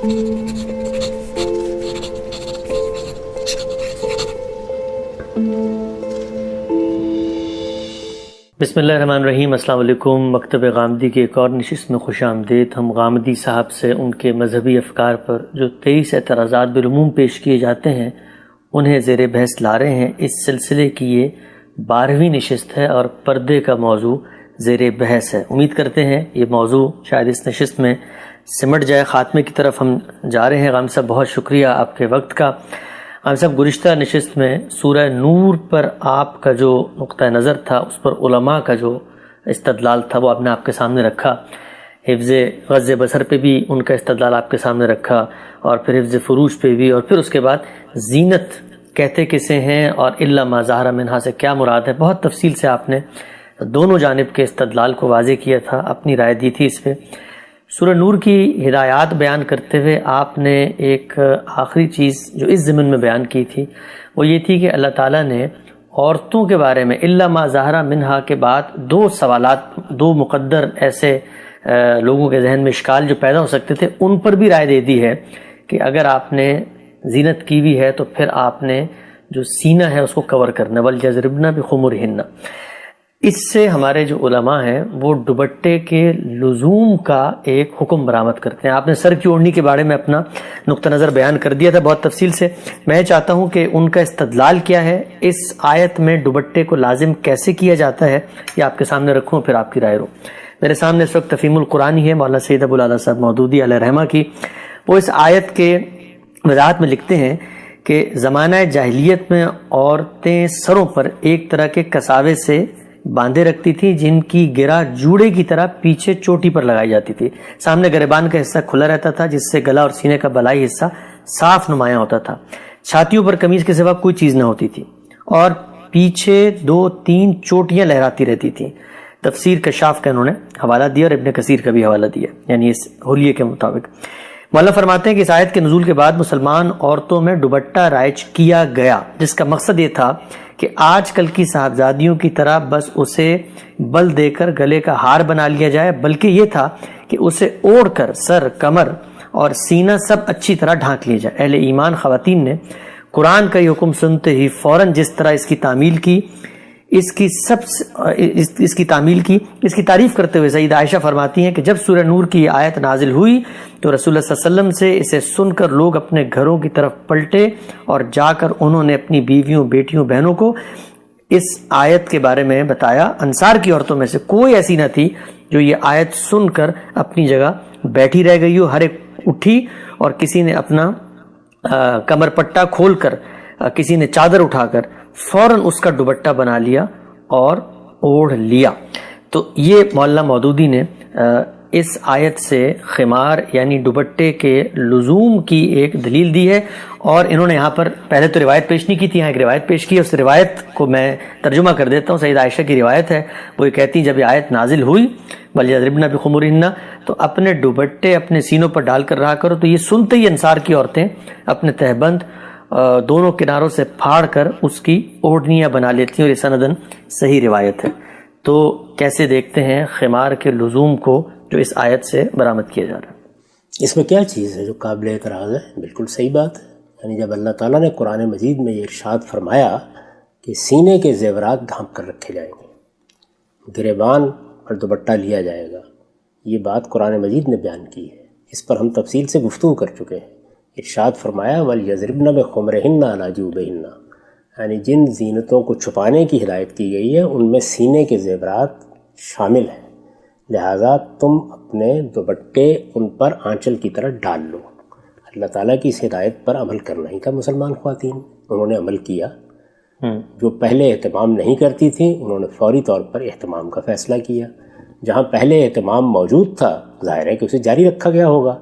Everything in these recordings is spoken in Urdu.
بسم اللہ الرحمن الرحیم۔ السلام علیکم۔ مکتب غامدی کے ایک اور نشست میں خوش آمدید۔ ہم غامدی صاحب سے ان کے مذہبی افکار پر جو 23 اعتراضات بالعموم پیش کیے جاتے ہیں انہیں زیر بحث لا رہے ہیں۔ اس سلسلے کی یہ 12ویں نشست ہے اور پردے کا موضوع زیر بحث ہے۔ امید کرتے ہیں یہ موضوع شاید اس نشست میں سمٹ جائے۔ خاتمے کی طرف ہم جا رہے ہیں۔ غام صاحب بہت شکریہ آپ کے وقت کا۔ غام صاحب گزشتہ نشست میں سورہ نور پر آپ کا جو نقطہ نظر تھا، اس پر علماء کا جو استدلال تھا وہ آپ نے آپ کے سامنے رکھا۔ حفظ غض بصر پہ بھی ان کا استدلال آپ کے سامنے رکھا، اور پھر حفظ فروج پہ بھی، اور پھر اس کے بعد زینت کہتے کسے ہیں اور الا ما ظہر منہا سے کیا مراد ہے۔ بہت تفصیل سے آپ نے دونوں جانب کے استدلال کو واضح کیا تھا، اپنی رائے دی تھی اس پہ۔ سورہ نور کی ہدایات بیان کرتے ہوئے آپ نے ایک آخری چیز جو اس ضمن میں بیان کی تھی وہ یہ تھی کہ اللہ تعالیٰ نے عورتوں کے بارے میں الا ما ظہر منہا کے بعد دو سوالات، دو مقدر ایسے لوگوں کے ذہن میں اشکال جو پیدا ہو سکتے تھے، ان پر بھی رائے دے دی ہے کہ اگر آپ نے زینت کی ہوئی ہے تو پھر آپ نے جو سینہ ہے اس کو کور کرنا، وَلْيَضْرِبْنَ بِخُمُرِهِنَّ۔ اس سے ہمارے جو علماء ہیں وہ دوپٹے کے لزوم کا ایک حکم برآمد کرتے ہیں۔ آپ نے سر کی اوڑھنی کے بارے میں اپنا نقطہ نظر بیان کر دیا تھا بہت تفصیل سے۔ میں چاہتا ہوں کہ ان کا استدلال کیا ہے، اس آیت میں دوپٹے کو لازم کیسے کیا جاتا ہے، یہ آپ کے سامنے رکھوں، پھر آپ کی رائے رو۔ میرے سامنے اس وقت تفہیم القرآن ہی ہے، مولانا سید ابو الاعلیٰ صاحب مودودی علیہ رحمہ کی۔ وہ اس آیت کے وضاحت میں لکھتے ہیں کہ زمانہ جاہلیت میں عورتیں سروں پر ایک طرح کے کساوے سے باندھے رکھتی تھی، جن کی گرہ جوڑے کی طرح پیچھے چوٹی پر لگائی جاتی تھی۔ سامنے گریبان کا حصہ کھلا رہتا تھا جس سے گلا اور سینے کا بالائی حصہ صاف نمایاں ہوتا تھا۔ چھاتیوں پر قمیض کے سوا کوئی چیز نہ ہوتی تھی اور پیچھے 2-3 چوٹیاں لہراتی رہتی تھیں۔ تفسیر کشاف کا انہوں نے حوالہ دیا اور ابن کثیر کا بھی حوالہ دیا، یعنی اس حلیے کے مطابق۔ مولانا فرماتے ہیں کہ اس آیت کے نزول کے بعد مسلمان عورتوں میں دوپٹہ رائج کیا گیا، جس کا مقصد یہ تھا کہ آج کل کی صاحبزادیوں کی طرح بس اسے بل دے کر گلے کا ہار بنا لیا جائے، بلکہ یہ تھا کہ اسے اوڑھ کر سر، کمر اور سینہ سب اچھی طرح ڈھانک لیا جائے۔ اہل ایمان خواتین نے قرآن کا یہ حکم سنتے ہی فوراً جس طرح اس کی تعریف کرتے ہوئے سیدہ عائشہ فرماتی ہیں کہ جب سورہ نور کی یہ آیت نازل ہوئی تو رسول اللہ صلی اللہ علیہ وسلم سے اسے سن کر لوگ اپنے گھروں کی طرف پلٹے اور جا کر انہوں نے اپنی بیویوں، بیٹیوں، بہنوں کو اس آیت کے بارے میں بتایا۔ انصار کی عورتوں میں سے کوئی ایسی نہ تھی جو یہ آیت سن کر اپنی جگہ بیٹھی رہ گئی ہو۔ ہر ایک اٹھی اور کسی نے اپنا کمر پٹا کھول کر، کسی نے چادر اٹھا کر فوراً اس کا دوپٹہ بنا لیا اور اوڑھ لیا۔ تو یہ مولانا مودودی نے اس آیت سے خمار یعنی دوپٹے کے لزوم کی ایک دلیل دی ہے، اور انہوں نے یہاں پر پہلے تو روایت پیش نہیں کی تھی، یہاں ایک روایت پیش کی۔ اس روایت کو میں ترجمہ کر دیتا ہوں۔ سیدہ عائشہ کی روایت ہے، وہ یہ کہتی ہیں جب یہ آیت نازل ہوئی وَلْيَضْرِبْنَ بِخُمُرِهِنَّ، تو اپنے دوپٹے اپنے سینوں پر ڈال کر رہا کرو۔ تو یہ سنتے ہی انصار کی عورتیں اپنے تہبند دونوں کناروں سے پھاڑ کر اس کی اوڑھنیاں بنا لیتی ہیں، اور یہ سندن صحیح روایت ہے۔ تو کیسے دیکھتے ہیں خمار کے لزوم کو جو اس آیت سے برآمد کیا جا رہا ہے؟ اس میں کیا چیز ہے جو قابل اعتراض ہے؟ بالکل صحیح بات ہے۔ یعنی جب اللہ تعالیٰ نے قرآن مجید میں یہ ارشاد فرمایا کہ سینے کے زیورات ڈھانپ کر رکھے جائیں گے، گریبان پر دوپٹہ لیا جائے گا، یہ بات قرآن مجید نے بیان کی ہے، اس پر ہم تفصیل سے گفتگو کر چکے ہیں۔ ارشاد فرمایا وَلْيَضْرِبْنَ بِخُمُرِهِنَّ عَلَىٰ جُوبِهِنَّ، یعنی جن زینتوں کو چھپانے کی ہدایت کی گئی ہے ان میں سینے کے زیورات شامل ہیں، لہٰذا تم اپنے دوپٹے ان پر آنچل کی طرح ڈال لو۔ اللہ تعالیٰ کی اس ہدایت پر عمل کرنا ہی تھا مسلمان خواتین، انہوں نے عمل کیا۔ جو پہلے اہتمام نہیں کرتی تھیں انہوں نے فوری طور پر اہتمام کا فیصلہ کیا۔ جہاں پہلے اہتمام موجود تھا ظاہر ہے کہ اسے جاری رکھا گیا ہوگا۔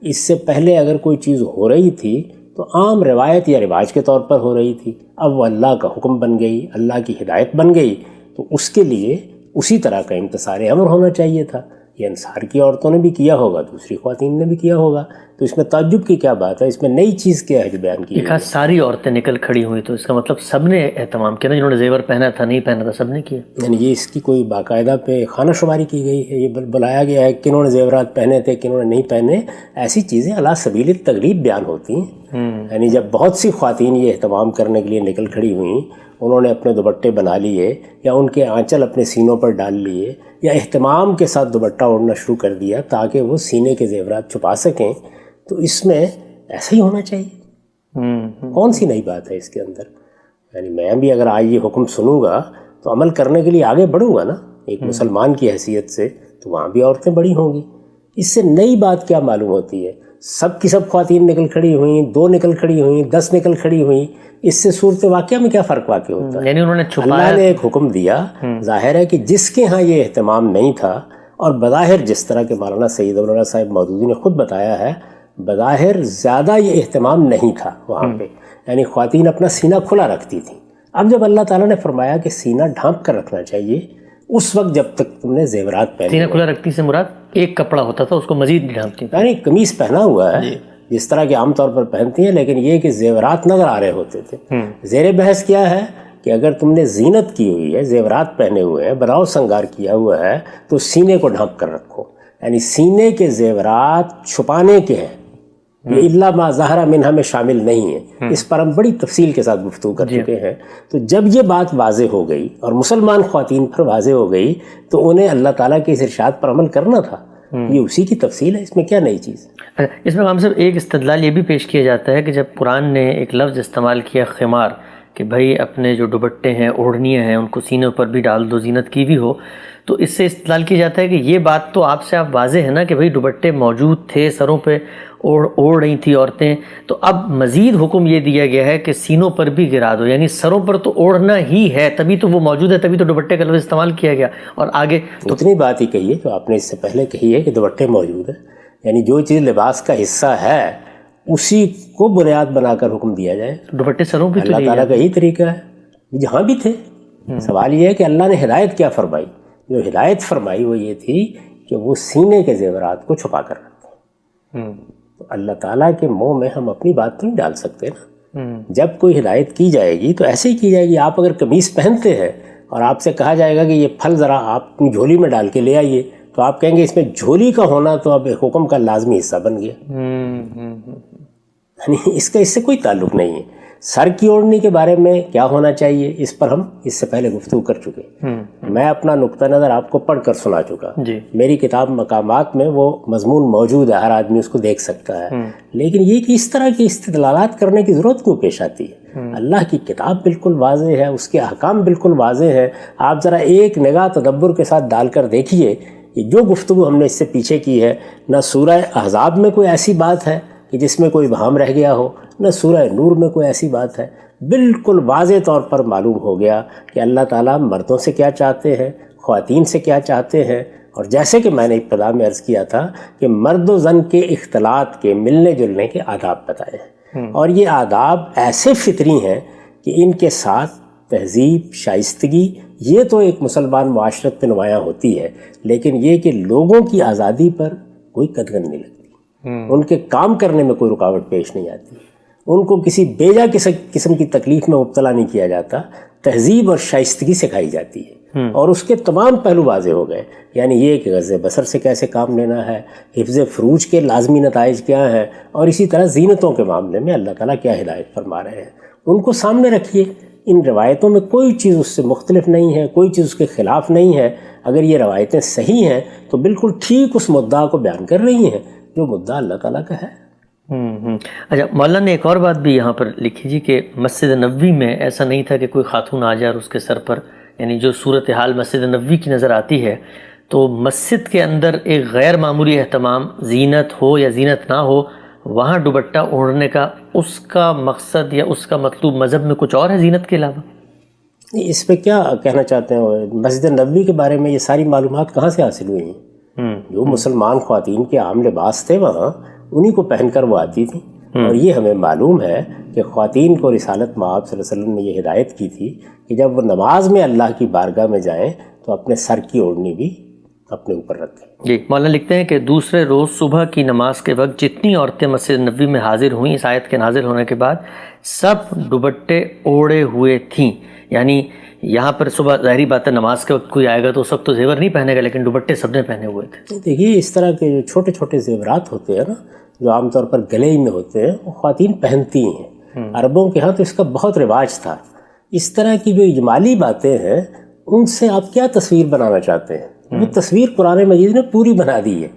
اس سے پہلے اگر کوئی چیز ہو رہی تھی تو عام روایت یا رواج کے طور پر ہو رہی تھی، اب وہ اللہ کا حکم بن گئی، اللہ کی ہدایت بن گئی، تو اس کے لیے اسی طرح کا امتثال امر ہونا چاہیے تھا۔ یہ انصار کی عورتوں نے بھی کیا ہوگا، دوسری خواتین نے بھی کیا ہوگا، تو اس میں تعجب کی کیا بات ہے؟ اس میں نئی چیز کیا ہے جو بیان کی ایک ساری عورتیں نکل کھڑی ہوئی، تو اس کا مطلب سب نے اہتمام کیا نا، جنہوں نے زیور پہنا تھا نہیں پہنا تھا سب نے کیا، یعنی یہ اس کی کوئی باقاعدہ پہ خانہ شماری کی گئی ہے، یہ بلایا گیا ہے کنہوں نے زیورات پہنے تھے کنہوں نے نہیں پہنے، ایسی چیزیں علی سبیل التغلیب بیان ہوتی ہیں۔ یعنی جب بہت سی خواتین یہ اہتمام کرنے کے لیے نکل کھڑی ہوئیں، انہوں نے اپنے دوپٹے بنا لیے یا ان کے آنچل اپنے سینوں پر ڈال لیے یا اہتمام کے ساتھ دوپٹہ اوڑھنا شروع کر دیا تاکہ وہ سینے کے زیورات چھپا سکیں، تو اس میں ایسا ہی ہونا چاہیے۔ کون سی نئی بات ہے اس کے اندر؟ یعنی میں بھی اگر آج یہ حکم سنوں گا تو عمل کرنے کے لیے آگے بڑھوں گا نا ایک مسلمان کی حیثیت سے، تو وہاں بھی عورتیں بڑی ہوں گی۔ اس سے نئی بات کیا معلوم ہوتی ہے؟ سب کی سب خواتین نکل کھڑی ہوئیں، 2 نکل کھڑی ہوئیں، 10 نکل کھڑی ہوئیں، اس سے صورت واقعہ میں کیا فرق واقع ہوتا ہے؟ یعنی انہوں نے چھپایا، اللہ نے ایک حکم دیا، ظاہر ہے کہ جس کے ہاں یہ اہتمام نہیں تھا، اور بظاہر جس طرح کہ مولانا سید مولانا صاحب مودودی نے خود بتایا ہے، بظاہر زیادہ یہ اہتمام نہیں تھا وہاں پہ، یعنی خواتین اپنا سینہ کھلا رکھتی تھیں۔ اب جب اللہ تعالیٰ نے فرمایا کہ سینہ ڈھانپ کر رکھنا چاہیے، اس وقت جب تک تم نے زیورات پہنے، سینہ کھلا رکھتی سے مراد ایک کپڑا ہوتا تھا اس کو مزید نہیں ڈھانپتی، یعنی قمیص پہنا ہوا ہے جس طرح کہ عام طور پر پہنتی ہیں، لیکن یہ کہ زیورات نظر آ رہے ہوتے تھے۔ زیر بحث کیا ہے کہ اگر تم نے زینت کی ہوئی ہے، زیورات پہنے ہوئے ہیں، براؤ سنگار کیا ہوا ہے، تو سینے کو ڈھانپ کر رکھو، یعنی سینے کے زیورات چھپانے کے ہیں، یہ الا ما ظہر منہا میں شامل نہیں ہے۔ اس پر ہم بڑی تفصیل کے ساتھ گفتگو کر چکے ہیں۔ تو جب یہ بات واضح ہو گئی اور مسلمان خواتین پر واضح ہو گئی تو انہیں اللہ تعالیٰ کے اس ارشاد پر عمل کرنا تھا، یہ اسی کی تفصیل ہے، اس میں کیا نئی چیز ہے؟ اس میں ہم سب ایک استدلال یہ بھی پیش کیا جاتا ہے کہ جب قرآن نے ایک لفظ استعمال کیا خمار، کہ بھائی اپنے جو دوپٹے ہیں اوڑھنیاں ہیں ان کو سینوں پر بھی ڈال دو، زینت کی بھی ہو، تو اس سے استدلال کیا جاتا ہے کہ یہ بات تو آپ سے آپ واضح ہے نا کہ بھائی دوپٹے موجود تھے، سروں پہ اوڑھ رہی تھی عورتیں، تو اب مزید حکم یہ دیا گیا ہے کہ سینوں پر بھی گرا دو، یعنی سروں پر تو اوڑھنا ہی ہے، تبھی تو وہ موجود ہے، تبھی تو دوپٹے کا لفظ استعمال کیا گیا۔ اور آگے تو اتنی بات ہی کہی ہے جو آپ نے اس سے پہلے کہی ہے کہ دوپٹے موجود ہیں، یعنی جو چیز لباس کا حصہ ہے اسی کو بنیاد بنا کر حکم دیا جائے۔ دوپٹے سروں پہ اللہ تعالیٰ کا یہی طریقہ ہے، جہاں بھی تھے۔ سوال یہ ہے کہ اللہ نے ہدایت کیا فرمائی؟ جو ہدایت فرمائی وہ یہ تھی کہ وہ سینے کے زیورات کو چھپا کر رکھیں۔ تو اللہ تعالیٰ کے منہ میں ہم اپنی بات تو نہیں ڈال سکتے نا۔ جب کوئی ہدایت کی جائے گی تو ایسے ہی کی جائے گی۔ آپ اگر قمیص پہنتے ہیں اور آپ سے کہا جائے گا کہ یہ پھل ذرا آپ اپنی جھولی میں ڈال کے لے آئیے، تو آپ کہیں گے اس میں جھولی کا ہونا تو اب ایک حکم کا لازمی حصہ بن گیا، یعنی اس کا اس سے کوئی تعلق نہیں ہے۔ سر کی اوڑھنی کے بارے میں کیا ہونا چاہیے اس پر ہم اس سے پہلے گفتگو کر چکے، میں اپنا نقطہ نظر آپ کو پڑھ کر سنا چکا، میری کتاب مقامات میں وہ مضمون موجود ہے، ہر آدمی اس کو دیکھ سکتا ہے۔ لیکن یہ کہ اس طرح کی استدلالات کرنے کی ضرورت کیوں پیش آتی ہے؟ اللہ کی کتاب بالکل واضح ہے، اس کے احکام بالکل واضح ہے۔ آپ ذرا ایک نگاہ تدبر کے ساتھ ڈال کر دیکھیے کہ جو گفتگو ہم نے اس سے پیچھے کی ہے، نہ سورہ احزاب میں کوئی ایسی بات ہے کہ جس میں کوئی ابہام رہ گیا ہو، نہ سورہ نور میں کوئی ایسی بات ہے۔ بالکل واضح طور پر معلوم ہو گیا کہ اللہ تعالیٰ مردوں سے کیا چاہتے ہیں، خواتین سے کیا چاہتے ہیں، اور جیسے کہ میں نے ابتدا میں عرض کیا تھا کہ مرد و زن کے اختلاط کے ملنے جلنے کے آداب بتائے ہیں، اور یہ آداب ایسے فطری ہیں کہ ان کے ساتھ تہذیب، شائستگی، یہ تو ایک مسلمان معاشرت پہ نمایاں ہوتی ہے، لیکن یہ کہ لوگوں کی آزادی پر کوئی قدغن نہیں لگتی، ان کے کام کرنے میں کوئی رکاوٹ پیش نہیں آتی، ان کو کسی بیجا قسم کی تکلیف میں مبتلا نہیں کیا جاتا، تہذیب اور شائستگی سکھائی جاتی ہے، اور اس کے تمام پہلو واضح ہو گئے، یعنی یہ کہ غض بصر سے کیسے کام لینا ہے، حفظ فروج کے لازمی نتائج کیا ہیں، اور اسی طرح زینتوں کے معاملے میں اللہ تعالیٰ کیا ہدایت فرما رہے ہیں، ان کو سامنے رکھیے۔ ان روایتوں میں کوئی چیز اس سے مختلف نہیں ہے، کوئی چیز اس کے خلاف نہیں ہے۔ اگر یہ روایتیں صحیح ہیں تو بالکل ٹھیک اس مدعا کو بیان کر رہی ہیں جو مدعا اللہ تعالیٰ کا ہے۔ اچھا، مولانا نے ایک اور بات بھی یہاں پر لکھی جی کہ مسجد نبوی میں ایسا نہیں تھا کہ کوئی خاتون آ جائے اور اس کے سر پر، یعنی جو صورتحال مسجد نبوی کی نظر آتی ہے، تو مسجد کے اندر ایک غیر معمولی اہتمام، زینت ہو یا زینت نہ ہو، وہاں دوپٹہ اوڑھنے کا اس کا مقصد یا اس کا مطلوب مذہب میں کچھ اور ہے زینت کے علاوہ؟ اس پہ کیا کہنا چاہتے ہیں؟ مسجد نبوی کے بارے میں یہ ساری معلومات کہاں سے حاصل ہوئی ہیں؟ جو مسلمان خواتین کے عام لباس تھے وہاں انہی کو پہن کر وہ آتی تھیں، اور یہ ہمیں معلوم ہے کہ خواتین کو رسالت مآب صلی اللہ علیہ وسلم نے یہ ہدایت کی تھی کہ جب وہ نماز میں اللہ کی بارگاہ میں جائیں تو اپنے سر کی اوڑھنی بھی اپنے اوپر رکھیں۔ جی، مولانا لکھتے ہیں کہ دوسرے روز صبح کی نماز کے وقت جتنی عورتیں مسجد نبوی میں حاضر ہوئیں اس آیت کے نازل ہونے کے بعد سب دوپٹے اوڑھے ہوئے تھیں، یعنی یہاں پر صبح ظاہری بات ہے نماز کے وقت کوئی آئے گا تو اس وقت تو زیور نہیں پہنے گا، لیکن دوپٹے سب نے پہنے ہوئے تھے۔ دیکھیے اس طرح کے جو چھوٹے چھوٹے زیورات ہوتے ہیں نا، جو عام طور پر گلے میں ہوتے ہیں، وہ خواتین پہنتی ہیں۔ عربوں کے ہاں تو اس کا بہت رواج تھا۔ اس طرح کی جو اجمالی باتیں ہیں ان سے آپ کیا تصویر بنانا چاہتے ہیں؟ وہ تصویر قرآن مجید نے پوری بنا دی ہے،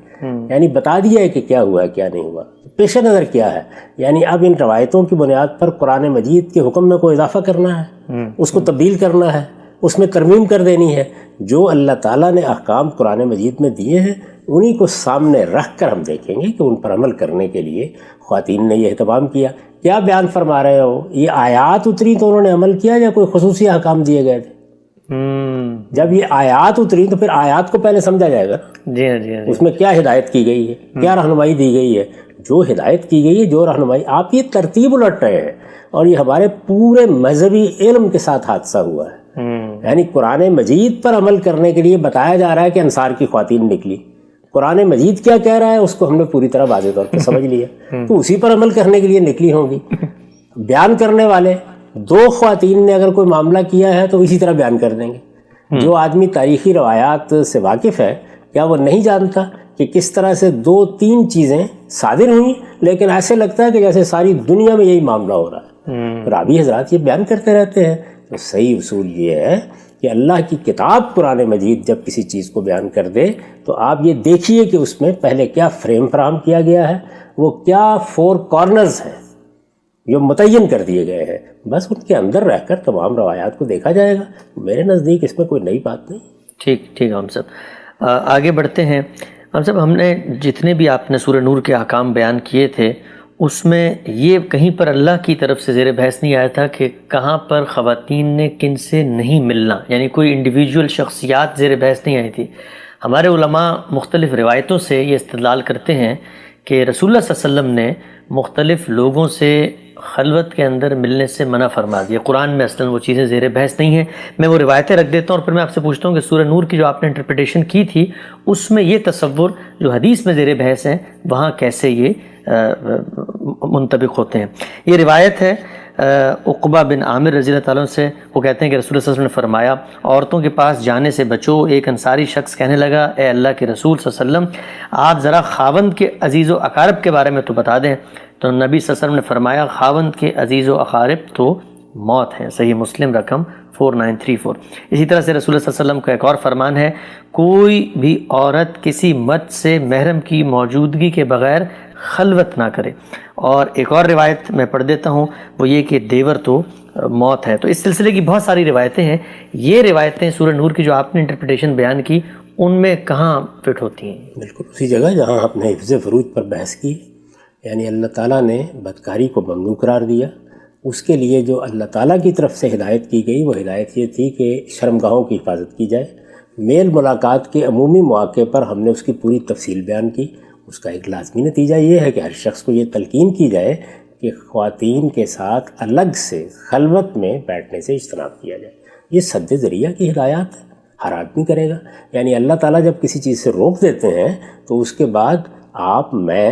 یعنی بتا دیا ہے کہ کیا ہوا ہے کیا نہیں ہوا، پیش نظر کیا ہے۔ یعنی اب ان روایتوں کی بنیاد پر قرآن مجید کے حکم میں کوئی اضافہ کرنا ہے، اس کو تبدیل کرنا ہے، اس میں ترمیم کر دینی ہے۔ جو اللہ تعالیٰ نے احکام قرآن مجید میں دیے ہیں انہی کو سامنے رکھ کر ہم دیکھیں گے کہ ان پر عمل کرنے کے لیے خواتین نے یہ اہتمام کیا۔ کیا بیان فرما رہے ہو؟ یہ آیات اتری تو انہوں نے عمل کیا یا کوئی خصوصی احکام دیے گئے تھے؟ جب یہ آیات اتری تو پھر آیات کو پہلے سمجھا جائے گا۔ جی جی، اس میں کیا ہدایت کی گئی ہے، کیا رہنمائی دی گئی ہے۔ جو ہدایت کی گئی ہے، جو رہنمائی، آپ یہ ترتیب الٹ رہے ہیں، اور یہ ہمارے پورے مذہبی علم کے ساتھ حادثہ ہوا ہے۔ یعنی قرآن مجید پر عمل کرنے کے لیے بتایا جا رہا ہے کہ انصار کی خواتین نکلی، قرآن مجید کیا کہہ رہا ہے اس کو ہم نے پوری طرح واضح طور پہ سمجھ لیا، تو اسی پر عمل کرنے کے لیے نکلی ہوں گی۔ بیان کرنے والے دو خواتین نے اگر کوئی معاملہ کیا ہے تو اسی طرح بیان کر دیں گے۔ جو آدمی تاریخی روایات سے واقف ہے کیا وہ نہیں جانتا کہ کس طرح سے دو تین چیزیں صادر ہوئیں، لیکن ایسے لگتا ہے کہ جیسے ساری دنیا میں یہی معاملہ ہو رہا ہے۔ راوی حضرات یہ بیان کرتے رہتے ہیں۔ تو صحیح اصول یہ ہے کہ اللہ کی کتاب قرآن مجید جب کسی چیز کو بیان کر دے تو آپ یہ دیکھیے کہ اس میں پہلے کیا فریم فراہم کیا گیا ہے، وہ کیا فور کارنرز ہیں جو متعین کر دیے گئے ہیں، بس ان کے اندر رہ کر تمام روایات کو دیکھا جائے گا۔ میرے نزدیک اس میں کوئی نئی بات نہیں۔ ٹھیک ہم صاحب آگے بڑھتے ہیں۔ ہم صاحب ہم نے جتنے بھی آپ نے سورہ نور کے احکام بیان کیے تھے اس میں یہ کہیں پر اللہ کی طرف سے زیر بحث نہیں آیا تھا کہ کہاں پر خواتین نے کن سے نہیں ملنا، یعنی کوئی انڈیویجول شخصیات زیر بحث نہیں آئی تھی۔ ہمارے علماء مختلف روایتوں سے یہ استدلال کرتے ہیں کہ رسول اللہ صلی اللہ علیہ وسلم نے مختلف لوگوں سے خلوت کے اندر ملنے سے منع فرما دیا۔ قرآن میں اصلاً وہ چیزیں زیر بحث نہیں ہیں۔ میں وہ روایتیں رکھ دیتا ہوں اور پھر میں آپ سے پوچھتا ہوں کہ سورہ نور کی جو آپ نے انٹرپریٹیشن کی تھی اس میں یہ تصور جو حدیث میں زیر بحث ہیں وہاں کیسے یہ منطبق ہوتے ہیں۔ یہ روایت ہے عقبہ بن عامر رضی اللہ تعالیٰ سے، وہ کہتے ہیں کہ رسول اللہ صلی اللہ علیہ وسلم نے فرمایا عورتوں کے پاس جانے سے بچو۔ ایک انصاری شخص کہنے لگا اے اللہ کے رسول صلی اللہ علیہ وسلم آپ ذرا خاوند کے عزیز و اقارب کے بارے میں تو بتا دیں۔ تو نبی صلی اللہ علیہ وسلم نے فرمایا خاوند کے عزیز و اقارب تو موت ہے۔ صحیح مسلم رقم 4934۔ اسی طرح سے رسول اللہ صلی اللہ علیہ وسلم کا ایک اور فرمان ہے کوئی بھی عورت کسی مرد سے محرم کی موجودگی کے بغیر خلوت نہ کرے۔ اور ایک اور روایت میں پڑھ دیتا ہوں، وہ یہ کہ دیور تو موت ہے۔ تو اس سلسلے کی بہت ساری روایتیں ہیں۔ یہ روایتیں سورہ نور کی جو آپ نے انٹرپریٹیشن بیان کی ان میں کہاں فٹ ہوتی ہیں؟ بالکل اسی جگہ جہاں آپ نے حفظ فروج پر بحث کی، یعنی اللہ تعالیٰ نے بدکاری کو ممنوع قرار دیا۔ اس کے لیے جو اللہ تعالیٰ کی طرف سے ہدایت کی گئی وہ ہدایت یہ تھی کہ شرمگاہوں کی حفاظت کی جائے۔ میل ملاقات کے عمومی مواقع پر ہم نے اس کی پوری تفصیل بیان کی۔ اس کا ایک لازمی نتیجہ یہ ہے کہ ہر شخص کو یہ تلقین کی جائے کہ خواتین کے ساتھ الگ سے خلوت میں بیٹھنے سے اجتناب کیا جائے۔ یہ سد ذریعہ کی ہدایات ہے، ہر آدمی کرے گا۔ یعنی اللہ تعالیٰ جب کسی چیز سے روک دیتے ہیں تو اس کے بعد آپ میں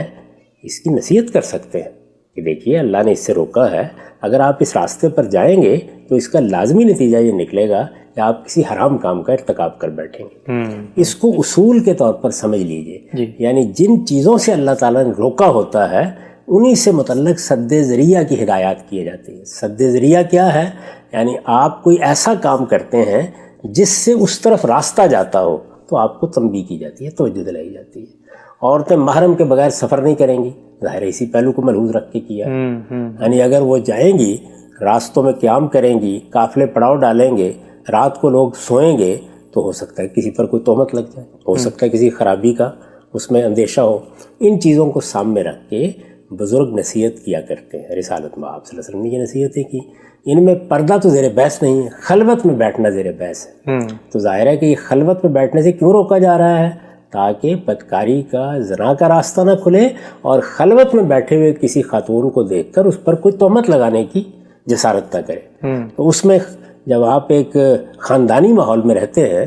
اس کی نصیحت کر سکتے ہیں کہ دیکھیے اللہ نے اس سے روکا ہے، اگر آپ اس راستے پر جائیں گے تو اس کا لازمی نتیجہ یہ نکلے گا کہ آپ کسی حرام کام کا ارتکاب کر بیٹھیں گے۔ اس کو اصول کے طور پر سمجھ لیجئے۔ یعنی جن چیزوں سے اللہ تعالیٰ نے روکا ہوتا ہے انہی سے متعلق سد ذریعہ کی ہدایات کیے جاتی ہیں۔ سد ذریعہ کیا ہے؟ یعنی آپ کوئی ایسا کام کرتے ہیں جس سے اس طرف راستہ جاتا ہو تو آپ کو تنبیہ کی جاتی ہے، توجہ دلائی جاتی ہے۔ عورتیں محرم کے بغیر سفر نہیں کریں گی، ظاہر اسی پہلو کو ملحوظ رکھ کے کیا۔ یعنی اگر وہ جائیں گی، راستوں میں قیام کریں گی، قافلے پڑاؤ ڈالیں گے، رات کو لوگ سوئیں گے تو ہو سکتا ہے کسی پر کوئی تہمت لگ جائے، ہو سکتا ہے کسی خرابی کا اس میں اندیشہ ہو۔ ان چیزوں کو سامنے رکھ کے بزرگ نصیحت کیا کرتے ہیں۔ رسالت میں آپ صلی اللہ علیہ وسلم نے یہ نصیحتیں کی۔ ان میں پردہ تو زیر بحث نہیں ہے، خلوت میں بیٹھنا زیر بحث ہے۔ تو ظاہر ہے کہ یہ خلوت میں بیٹھنے سے کیوں روکا جا رہا ہے؟ تاکہ بدکاری کا، زنا کا راستہ نہ کھلے اور خلوت میں بیٹھے ہوئے کسی خاتون کو دیکھ کر اس پر کوئی تہمت لگانے کی جسارت نہ کرے۔ تو اس میں جب آپ ایک خاندانی ماحول میں رہتے ہیں،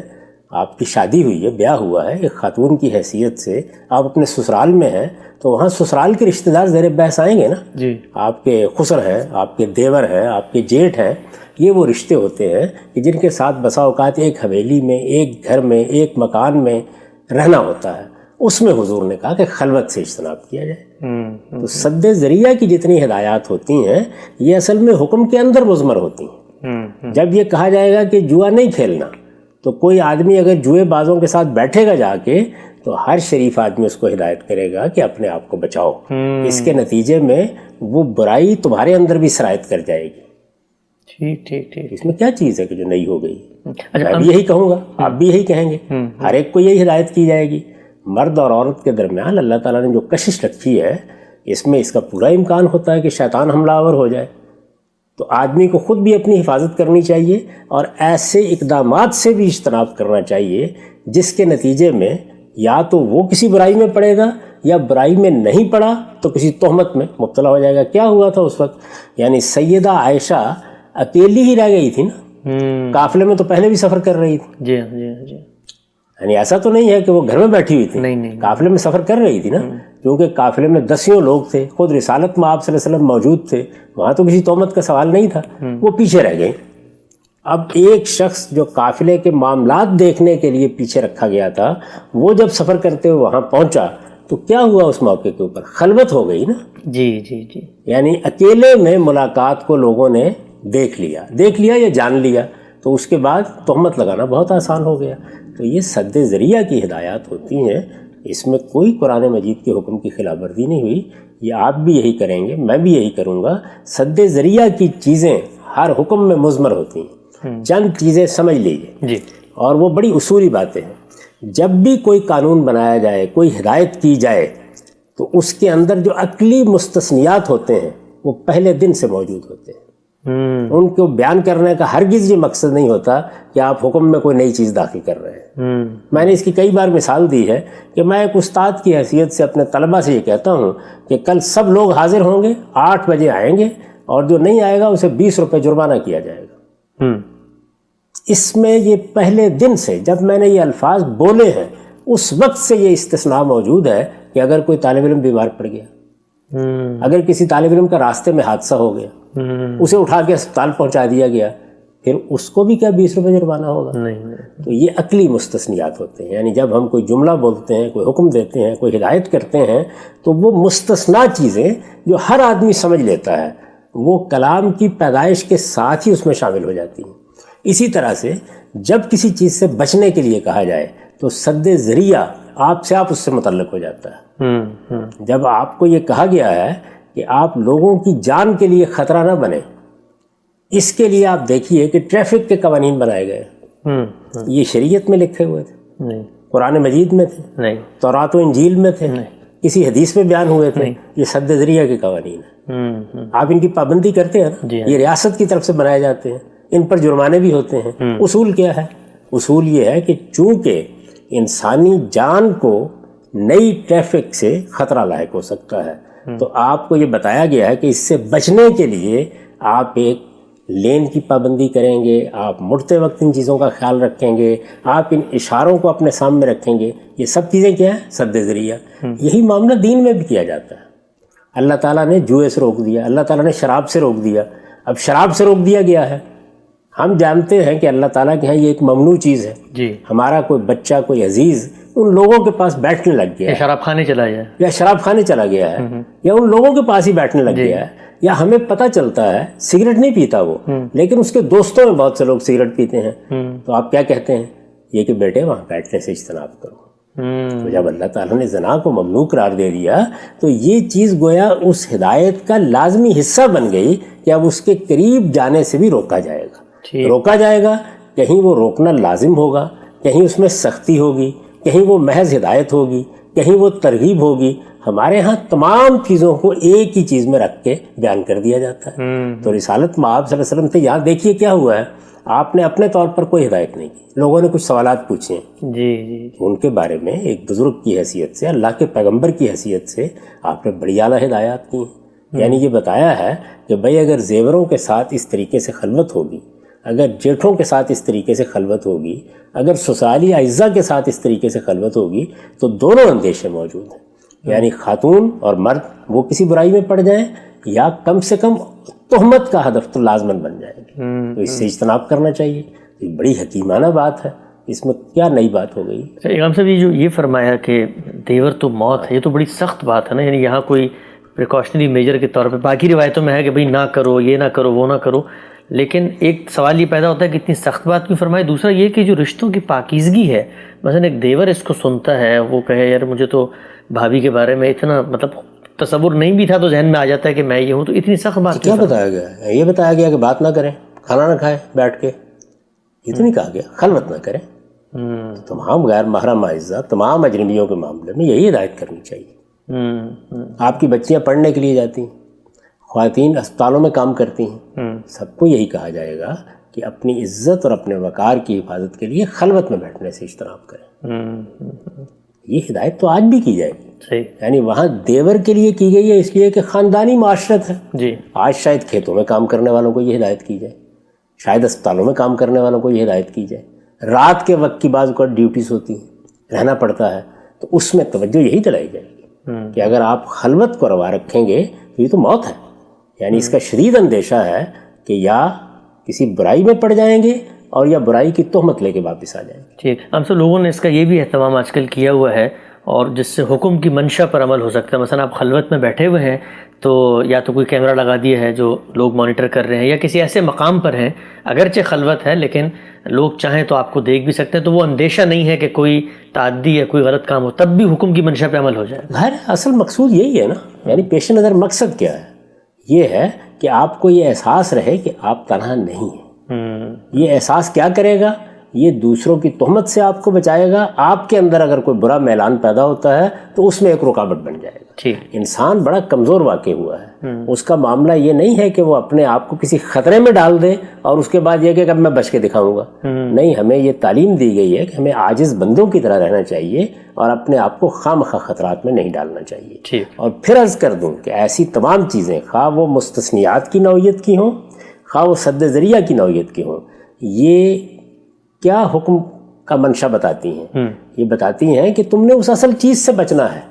آپ کی شادی ہوئی ہے، بیاہ ہوا ہے، ایک خاتون کی حیثیت سے آپ اپنے سسرال میں ہیں، تو وہاں سسرال کے رشتہ دار زیر بحث آئیں گے نا. جی. آپ کے خسر ہیں، آپ کے دیور ہیں، آپ کے جیٹھ ہیں، یہ وہ رشتے ہوتے ہیں کہ جن کے ساتھ بسا اوقات ایک حویلی میں، ایک گھر میں، ایک مکان میں رہنا ہوتا ہے. اس میں حضور نے کہا کہ خلوت سے اجتناب کیا جائے. تو سد ذریعہ کی جتنی ہدایات ہوتی ہیں یہ اصل میں حکم کے اندر مضمر ہوتی ہیں. جب یہ کہا جائے گا کہ جوا نہیں کھیلنا، تو کوئی آدمی اگر جوئے بازوں کے ساتھ بیٹھے گا جا کے، تو ہر شریف آدمی اس کو ہدایت کرے گا کہ اپنے آپ کو بچاؤ. اس کے نتیجے میں وہ برائی تمہارے اندر بھی سرایت کر جائے گی. ٹھیک ٹھیک ٹھیک. اس میں کیا چیز ہے کہ جو نئی ہو گئی؟ میں بھی یہی کہوں گا، آپ بھی یہی کہیں گے، ہر ایک کو یہی ہدایت کی جائے گی. مرد اور عورت کے درمیان اللہ تعالیٰ نے جو کشش رکھی ہے، اس میں اس کا پورا امکان ہوتا ہے کہ شیطان حملہ آور ہو جائے. تو آدمی کو خود بھی اپنی حفاظت کرنی چاہیے اور ایسے اقدامات سے بھی اجتناب کرنا چاہیے جس کے نتیجے میں یا تو وہ کسی برائی میں پڑے گا، یا برائی میں نہیں پڑا تو کسی تہمت میں مبتلا ہو جائے گا. کیا ہوا تھا اس وقت؟ یعنی سیدہ عائشہ اکیلی ہی رہ گئی تھی نا، قافلے میں تو پہلے بھی سفر کر رہی تھی. جی جی جی. یعنی ایسا تو نہیں ہے کہ وہ گھر میں بیٹھی ہوئی تھی، نہیں، قافلے میں سفر کر رہی تھی نا، کیونکہ قافلے میں 10 لوگ تھے، خود رسالت میں آپ صلی اللہ علیہ وسلم موجود تھے، وہاں تو کسی تہمت کا سوال نہیں تھا. وہ پیچھے رہ گئیں. اب ایک شخص جو قافلے کے معاملات دیکھنے کے لیے پیچھے رکھا گیا تھا، وہ جب سفر کرتے ہوئے وہاں پہنچا تو کیا ہوا اس موقع کے اوپر؟ خلوت ہو گئی نا. جی جی جی. یعنی اکیلے میں ملاقات کو لوگوں نے دیکھ لیا یا جان لیا، تو اس کے بعد تہمت لگانا بہت آسان ہو گیا. تو یہ سد ذریعہ کی ہدایات ہوتی ہیں، اس میں کوئی قرآن مجید کے حکم کی خلاف ورزی نہیں ہوئی. یہ آپ بھی یہی کریں گے، میں بھی یہی کروں گا. سد ذریعہ کی چیزیں ہر حکم میں مضمر ہوتی ہیں. چند چیزیں سمجھ لیجیے جی، اور وہ بڑی اصولی باتیں ہیں. جب بھی کوئی قانون بنایا جائے، کوئی ہدایت کی جائے، تو اس کے اندر جو عقلی مستثنیات ہوتے ہیں وہ پہلے دن سے موجود ہوتے ہیں. ان کو بیان کرنے کا ہرگز یہ مقصد نہیں ہوتا کہ آپ حکم میں کوئی نئی چیز داخل کر رہے ہیں. میں نے اس کی کئی بار مثال دی ہے کہ میں ایک استاد کی حیثیت سے اپنے طلبہ سے یہ کہتا ہوں کہ کل سب لوگ حاضر ہوں گے، 8 بجے آئیں گے، اور جو نہیں آئے گا اسے 20 روپے جرمانہ کیا جائے گا. اس میں یہ پہلے دن سے جب میں نے یہ الفاظ بولے ہیں اس وقت سے یہ استثناء موجود ہے کہ اگر کوئی طالب علم بیمار پڑ گیا، اگر کسی طالب علم کا راستے میں حادثہ ہو گیا، اسے اٹھا کے اسپتال پہنچا دیا گیا، پھر اس کو بھی کیا 20 روپے جرمانہ ہوگا؟ نہیں. تو یہ عقلی مستثنیات ہوتے ہیں. یعنی جب ہم کوئی جملہ بولتے ہیں، کوئی حکم دیتے ہیں، کوئی ہدایت کرتے ہیں، تو وہ مستثنا چیزیں جو ہر آدمی سمجھ لیتا ہے وہ کلام کی پیدائش کے ساتھ ہی اس میں شامل ہو جاتی ہیں. اسی طرح سے جب کسی چیز سے بچنے کے لیے کہا جائے تو سد ذریعہ آپ اس سے متعلق ہو جاتا ہے. جب آپ کو یہ کہا گیا ہے کہ آپ لوگوں کی جان کے لیے خطرہ نہ بنے، اس کے لیے آپ دیکھیے کہ ٹریفک کے قوانین بنائے گئے. یہ شریعت میں لکھے ہوئے تھے؟ قرآن مجید میں تھے؟ تورات و انجیل میں تھے؟ کسی حدیث میں بیان ہوئے تھے؟ یہ سد ذریعہ کے قوانین ہیں. آپ ان کی پابندی کرتے ہیں نا، یہ ریاست کی طرف سے بنائے جاتے ہیں، ان پر جرمانے بھی ہوتے ہیں. اصول کیا ہے؟ اصول یہ ہے کہ چونکہ انسانی جان کو نئی ٹریفک سے خطرہ لاحق ہو سکتا ہے، تو آپ کو یہ بتایا گیا ہے کہ اس سے بچنے کے لیے آپ ایک لین کی پابندی کریں گے، آپ مڑتے وقت ان چیزوں کا خیال رکھیں گے، آپ ان اشاروں کو اپنے سامنے رکھیں گے. یہ سب چیزیں کیا ہیں؟ سد ذریعہ. یہی معاملہ دین میں بھی کیا جاتا ہے. اللہ تعالیٰ نے جوئے سے روک دیا، اللہ تعالیٰ نے شراب سے روک دیا. اب شراب سے روک دیا گیا ہے، ہم جانتے ہیں کہ اللہ تعالیٰ کے ہاں یہ ایک ممنوع چیز ہے جی. ہمارا کوئی بچہ، کوئی عزیز ان لوگوں کے پاس بیٹھنے لگ گیا ہے، شراب خانے چلا گیا، یا شراب خانے چلا گیا ہے، یا ان لوگوں کے پاس ہی بیٹھنے لگ گیا ہے، یا ہمیں پتہ چلتا ہے سگریٹ نہیں پیتا وہ، لیکن اس کے دوستوں میں بہت سے لوگ سگریٹ پیتے ہیں، تو آپ کیا کہتے ہیں؟ یہ کہ بیٹے وہاں بیٹھنے سے اجتناب کرو. تو جب اللہ تعالیٰ نے زنا کو ممنوع قرار دے دیا تو یہ چیز گویا اس ہدایت کا لازمی حصہ بن گئی کہ اب اس کے قریب جانے سے بھی روکا جائے گا. روکا جائے گا، کہیں وہ روکنا لازم ہوگا، کہیں اس میں سختی ہوگی، کہیں وہ محض ہدایت ہوگی، کہیں وہ ترغیب ہوگی. ہمارے ہاں تمام چیزوں کو ایک ہی چیز میں رکھ کے بیان کر دیا جاتا ہے. تو رسالت میں آپ صلی اللہ علیہ وسلم تھے، یہاں دیکھیے کیا ہوا ہے، آپ نے اپنے طور پر کوئی ہدایت نہیں کی، لوگوں نے کچھ سوالات پوچھے جی. ان کے بارے میں ایک بزرگ کی حیثیت سے، اللہ کے پیغمبر کی حیثیت سے آپ نے بڑی اعلیٰ ہدایات کی ہیں. یعنی یہ بتایا ہے کہ بھئی اگر زیوروں کے ساتھ اس طریقے سے خلوت ہوگی، اگر جیٹھوں کے ساتھ اس طریقے سے خلوت ہوگی، اگر سسرالی اعزاء کے ساتھ اس طریقے سے خلوت ہوگی، تو دونوں اندیشے موجود ہیں، یعنی خاتون اور مرد وہ کسی برائی میں پڑ جائیں یا کم سے کم تہمت کا ہدف تو لازماً بن جائیں گے، تو اس سے اجتناب کرنا چاہیے۔ یہ بڑی حکیمانہ بات ہے، اس میں کیا نئی بات ہو گئی؟ امام صاحب یہ فرمایا کہ دیور تو موت ہے، یہ تو بڑی سخت بات ہے نا، یعنی یہاں کوئی پریکاشنری میجر کے طور پہ باقی روایتوں میں ہے کہ بھئی نہ کرو، یہ نہ کرو، وہ نہ کرو، لیکن ایک سوال یہ پیدا ہوتا ہے کہ اتنی سخت بات کیوں فرمائی؟ دوسرا یہ کہ جو رشتوں کی پاکیزگی ہے، مثلا ایک دیور اس کو سنتا ہے، وہ کہے یار مجھے تو بھابھی کے بارے میں اتنا مطلب تصور نہیں بھی تھا، تو ذہن میں آ جاتا ہے کہ میں یہ ہوں، تو اتنی سخت بات کیا بتایا گیا ہے؟ یہ بتایا گیا کہ بات نہ کریں، کھانا نہ کھائیں بیٹھ کے، یہ تو نہیں کہا گیا خلوت نہ کریں۔ تمام غیر محرم اعزاء، تمام اجنبیوں کے معاملے میں یہی ہدایت کرنی چاہیے۔ آپ کی بچیاں پڑھنے کے لیے جاتی ہیں، خواتین اسپتالوں میں کام کرتی ہیں، سب کو یہی کہا جائے گا کہ اپنی عزت اور اپنے وقار کی حفاظت کے لیے خلوت میں بیٹھنے سے اجتناب کریں۔ یہ ہدایت تو آج بھی کی جائے گی، یعنی وہاں دیور کے لیے کی گئی ہے اس لیے کہ خاندانی معاشرت ہے۔ جی آج شاید کھیتوں میں کام کرنے والوں کو یہ ہدایت کی جائے، شاید اسپتالوں میں کام کرنے والوں کو یہ ہدایت کی جائے، رات کے وقت کی بعض اوقات ڈیوٹیز ہوتی ہیں، رہنا پڑتا ہے، تو اس میں توجہ یہی دلائی جائے گی کہ اگر آپ خلوت کو روا رکھیں گے تو یہ تو موت ہے، یعنی اس کا شدید اندیشہ ہے کہ یا کسی برائی میں پڑ جائیں گے اور یا برائی کی تہمت لے کے واپس آ جائیں گے۔ ٹھیک، ہم سب لوگوں نے اس کا یہ بھی اہتمام آج کل کیا ہوا ہے، اور جس سے حکم کی منشا پر عمل ہو سکتا ہے۔ مثلا آپ خلوت میں بیٹھے ہوئے ہیں تو یا تو کوئی کیمرہ لگا دیا ہے جو لوگ مانیٹر کر رہے ہیں، یا کسی ایسے مقام پر ہیں اگرچہ خلوت ہے لیکن لوگ چاہیں تو آپ کو دیکھ بھی سکتے ہیں، تو وہ اندیشہ نہیں ہے کہ کوئی تعدی یا کوئی غلط کام ہو، تب بھی حکم کی منشا پہ عمل ہو جائے۔ ظاہر ہے اصل مقصود یہی ہے نا، یعنی پیش نظر مقصد کیا ہے؟ یہ ہے کہ آپ کو یہ احساس رہے کہ آپ تنہا نہیں ہیں۔ یہ احساس کیا کرے گا؟ یہ دوسروں کی تہمت سے آپ کو بچائے گا۔ آپ کے اندر اگر کوئی برا میلان پیدا ہوتا ہے تو اس میں ایک رکاوٹ بن جائے گا۔ انسان بڑا کمزور واقع ہوا ہے، اس کا معاملہ یہ نہیں ہے کہ وہ اپنے آپ کو کسی خطرے میں ڈال دے اور اس کے بعد یہ کہ اب میں بچ کے دکھاؤں گا، نہیں، ہمیں یہ تعلیم دی گئی ہے کہ ہمیں عاجز بندوں کی طرح رہنا چاہیے اور اپنے آپ کو خواہ مخواہ خطرات میں نہیں ڈالنا چاہیے۔ اور پھر عرض کر دوں کہ ایسی تمام چیزیں، خواہ وہ مستثنیات کی نوعیت کی ہوں، خواہ وہ سد ذریعہ کی نوعیت کی ہوں، یہ کیا حکم کا منشا بتاتی ہیں؟ یہ بتاتی ہیں کہ تم نے اس اصل چیز سے بچنا ہے۔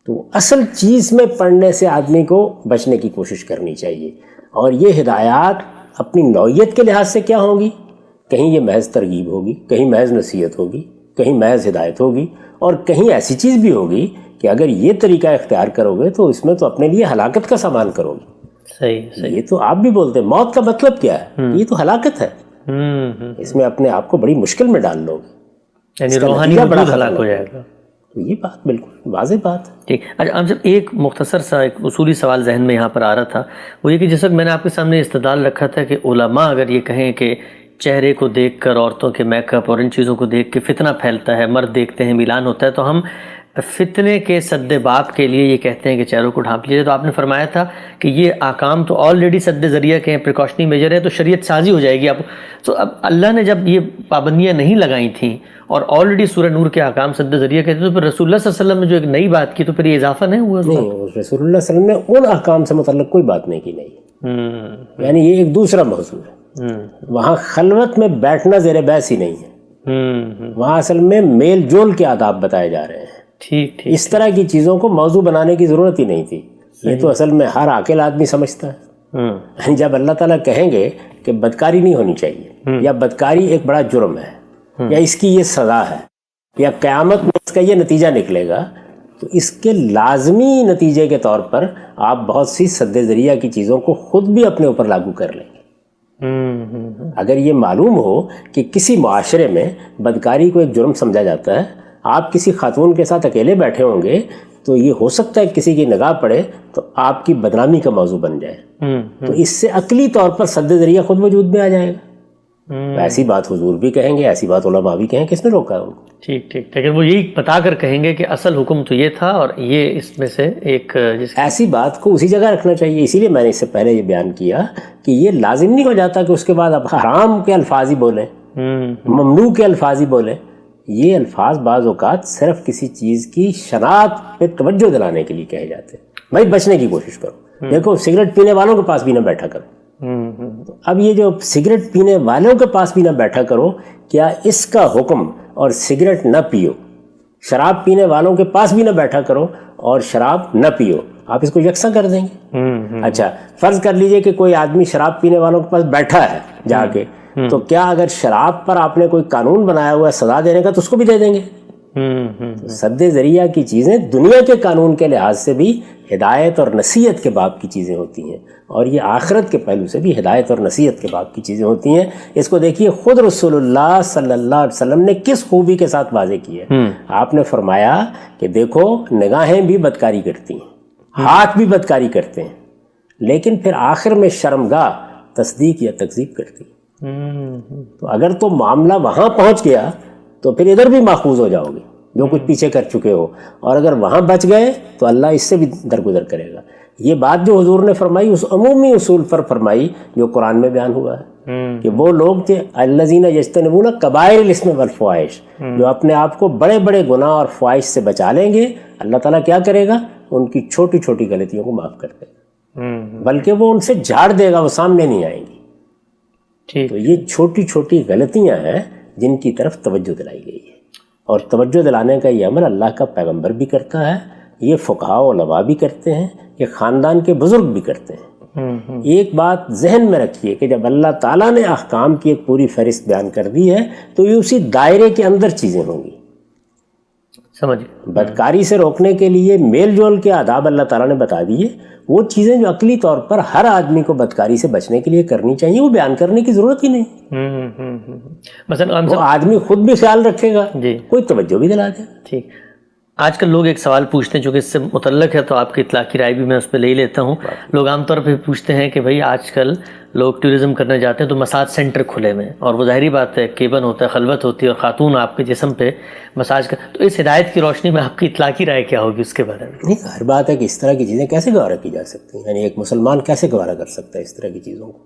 تو اصل چیز میں پڑنے سے آدمی کو بچنے کی کوشش کرنی چاہیے، اور یہ ہدایات اپنی نوعیت کے لحاظ سے کیا ہوں گی؟ کہیں یہ محض ترغیب ہوگی، کہیں محض نصیحت ہوگی، کہیں محض ہدایت ہوگی، اور کہیں ایسی چیز بھی ہوگی کہ اگر یہ طریقہ اختیار کرو گے تو اس میں تو اپنے لیے ہلاکت کا سامان کرو گے۔ صحیح۔ یہ تو آپ بھی بولتے ہیں موت کا مطلب کیا ہے؟ یہ تو ہلاکت ہے، اس میں اپنے آپ کو بڑی مشکل میں ڈال لو گے، یعنی روحانی بڑا ہلاک ہو جائے گا۔ تو یہ بات بالکل واضح بات ہے۔ ٹھیک، اچھا ہم صرف ایک مختصر سا ایک اصولی سوال ذہن میں یہاں پر آ رہا تھا، وہ یہ کہ جیسا میں نے آپ کے سامنے استدلال رکھا تھا کہ علماء اگر یہ کہیں کہ چہرے کو دیکھ کر عورتوں کے میک اپ اور ان چیزوں کو دیکھ کے فتنہ پھیلتا ہے، مرد دیکھتے ہیں میلان ہوتا ہے، تو ہم فتنے کے سد باب کے لیے یہ کہتے ہیں کہ چہروں کو ڈھانپ لیجیے، تو آپ نے فرمایا تھا کہ یہ احکام تو آلریڈی سد ذریعہ کے ہیں، پریکاشنری میجر ہے، تو شریعت سازی ہو جائے گی۔ تو اب اللہ نے جب یہ پابندیاں نہیں لگائی تھیں اور آلریڈی سورہ نور کے احکام سد ذریعہ کہتے ہیں، تو پھر رسول اللہ صلی اللہ علیہ وسلم نے جو ایک نئی بات کی، تو پھر یہ اضافہ نہیں ہوا؟ نہیں، رسول اللہ صلی اللہ علیہ وسلم نے ان احکام سے متعلق کوئی بات نہیں کی، نہیں، یعنی یہ ایک دوسرا موضوع ہے۔ وہاں خلوت میں بیٹھنا زیر بحث ہی نہیں ہے، وہاں اصل میں میل جول کے آداب بتائے جا رہے ہیں۔ ٹھیک، اس طرح کی چیزوں کو موضوع بنانے کی ضرورت ہی نہیں تھی، یہ تو اصل میں ہر عاقل آدمی سمجھتا ہے۔ جب اللہ تعالیٰ کہیں گے کہ بدکاری نہیں ہونی چاہیے، یا بدکاری ایک بڑا جرم ہے، یا اس کی یہ سزا ہے، یا قیامت میں اس کا یہ نتیجہ نکلے گا، تو اس کے لازمی نتیجے کے طور پر آپ بہت سی سد ذریعہ کی چیزوں کو خود بھی اپنے اوپر لاگو کر لیں گے۔ اگر یہ معلوم ہو کہ کسی معاشرے میں بدکاری کو ایک جرم سمجھا جاتا ہے، آپ کسی خاتون کے ساتھ اکیلے بیٹھے ہوں گے تو یہ ہو سکتا ہے کسی کی نگاہ پڑے تو آپ کی بدنامی کا موضوع بن جائے، تو اس سے عقلی طور پر سد ذریعہ خود وجود میں آ جائے گا۔ ایسی بات حضور بھی کہیں گے، ایسی بات علماء بھی کہیں، کس نے روکا ہے ان کو؟ ٹھیک، لیکن وہ یہی بتا کر کہیں گے کہ اصل حکم تو یہ تھا، اور یہ اس میں سے ایک ایسی بات کو اسی جگہ رکھنا چاہیے۔ اسی لیے میں نے اس سے پہلے یہ بیان کیا کہ یہ لازم نہیں ہو جاتا کہ اس کے بعد اب حرام کے الفاظ ہی بولیں، ممنوع کے الفاظ ہی بولیں۔ یہ الفاظ بعض اوقات صرف کسی چیز کی شناخت پہ توجہ دلانے کے لیے کہے جاتے ہیں۔ بھائی بچنے کی کوشش کرو، دیکھو سگریٹ پینے والوں کے پاس بھی نہ بیٹھا کرو، اب یہ جو سگریٹ پینے والوں کے پاس بھی نہ بیٹھا کرو، کیا اس کا حکم اور سگریٹ نہ پیو، شراب پینے والوں کے پاس بھی نہ بیٹھا کرو اور شراب نہ پیو، آپ اس کو یکساں کر دیں گے؟ اچھا فرض کر لیجئے کہ کوئی آدمی شراب پینے والوں کے پاس بیٹھا ہے جا کے، تو کیا اگر شراب پر آپ نے کوئی قانون بنایا ہوا ہے سزا دینے کا تو اس کو بھی دے دیں گے؟ سد ذریعہ کی چیزیں دنیا کے قانون کے لحاظ سے بھی ہدایت اور نصیحت کے باب کی چیزیں ہوتی ہیں، اور یہ آخرت کے پہلو سے بھی ہدایت اور نصیحت کے باب کی چیزیں ہوتی ہیں۔ اس کو دیکھیے خود رسول اللہ صلی اللہ علیہ وسلم نے کس خوبی کے ساتھ واضح کی ہے۔ آپ نے فرمایا کہ دیکھو نگاہیں بھی بدکاری کرتی ہیں، ہاتھ بھی بدکاری کرتے ہیں، لیکن پھر آخر میں شرمگاہ تصدیق یا تکذیب کرتی ہے۔ تو اگر تو معاملہ وہاں پہنچ گیا تو پھر ادھر بھی ماخوذ ہو جاؤ گے جو کچھ پیچھے کر چکے ہو، اور اگر وہاں بچ گئے تو اللہ اس سے بھی درگزر کرے گا۔ یہ بات جو حضور نے فرمائی اس عمومی اصول پر فرمائی جو قرآن میں بیان ہوا ہے کہ وہ لوگ تھے الذین یجتنبون کبائر الاسم والفواحش، جو اپنے آپ کو بڑے بڑے گناہ اور فواحش سے بچا لیں گے، اللہ تعالیٰ کیا کرے گا؟ ان کی چھوٹی چھوٹی غلطیوں کو معاف کر دے گا، بلکہ وہ ان سے جھاڑ دے گا، وہ سامنے نہیں آئیں گی۔ تو یہ چھوٹی چھوٹی غلطیاں ہیں جن کی طرف توجہ دلائی گئی ہے، اور توجہ دلانے کا یہ عمل اللہ کا پیغمبر بھی کرتا ہے، یہ فقہاء و علماء بھی کرتے ہیں، یہ خاندان کے بزرگ بھی کرتے ہیں۔ ایک بات ذہن میں رکھیے کہ جب اللہ تعالیٰ نے احکام کی ایک پوری فہرست بیان کر دی ہے تو یہ اسی دائرے کے اندر چیزیں ہوں گی۔ سمجھے، بدکاری سے روکنے کے لیے میل جول کے آداب اللہ تعالیٰ نے بتا دیے، وہ چیزیں جو عقلی طور پر ہر آدمی کو بدکاری سے بچنے کے لیے کرنی چاہیے وہ بیان کرنے کی ضرورت ہی نہیں۔ مثلا وہ آدمی خود بھی خیال رکھے گا، کوئی توجہ بھی دلا دے گا۔ ٹھیک، آج کل لوگ ایک سوال پوچھتے ہیں جو کہ اس سے متعلق ہے، تو آپ کی اطلاع کی رائے بھی میں اس پہ لے لیتا ہوں۔ لوگ عام طور پہ پوچھتے ہیں کہ بھائی آج کل لوگ ٹورزم کرنے جاتے ہیں تو مساج سینٹر کھلے ہوئے ہیں، اور وہ ظاہری بات ہے کیبن ہوتا ہے، خلوت ہوتی ہے، اور خاتون آپ کے جسم پہ مساج کر، تو اس ہدایت کی روشنی میں آپ کی اطلاع کی رائے کیا ہوگی اس کے بارے میں؟ نہیں، ہر بات ہے کہ اس طرح کی چیزیں کیسے گوارا کی جا سکتی ہیں، یعنی ایک مسلمان کیسے گوارا کر سکتا ہے اس طرح کی چیزوں کو؟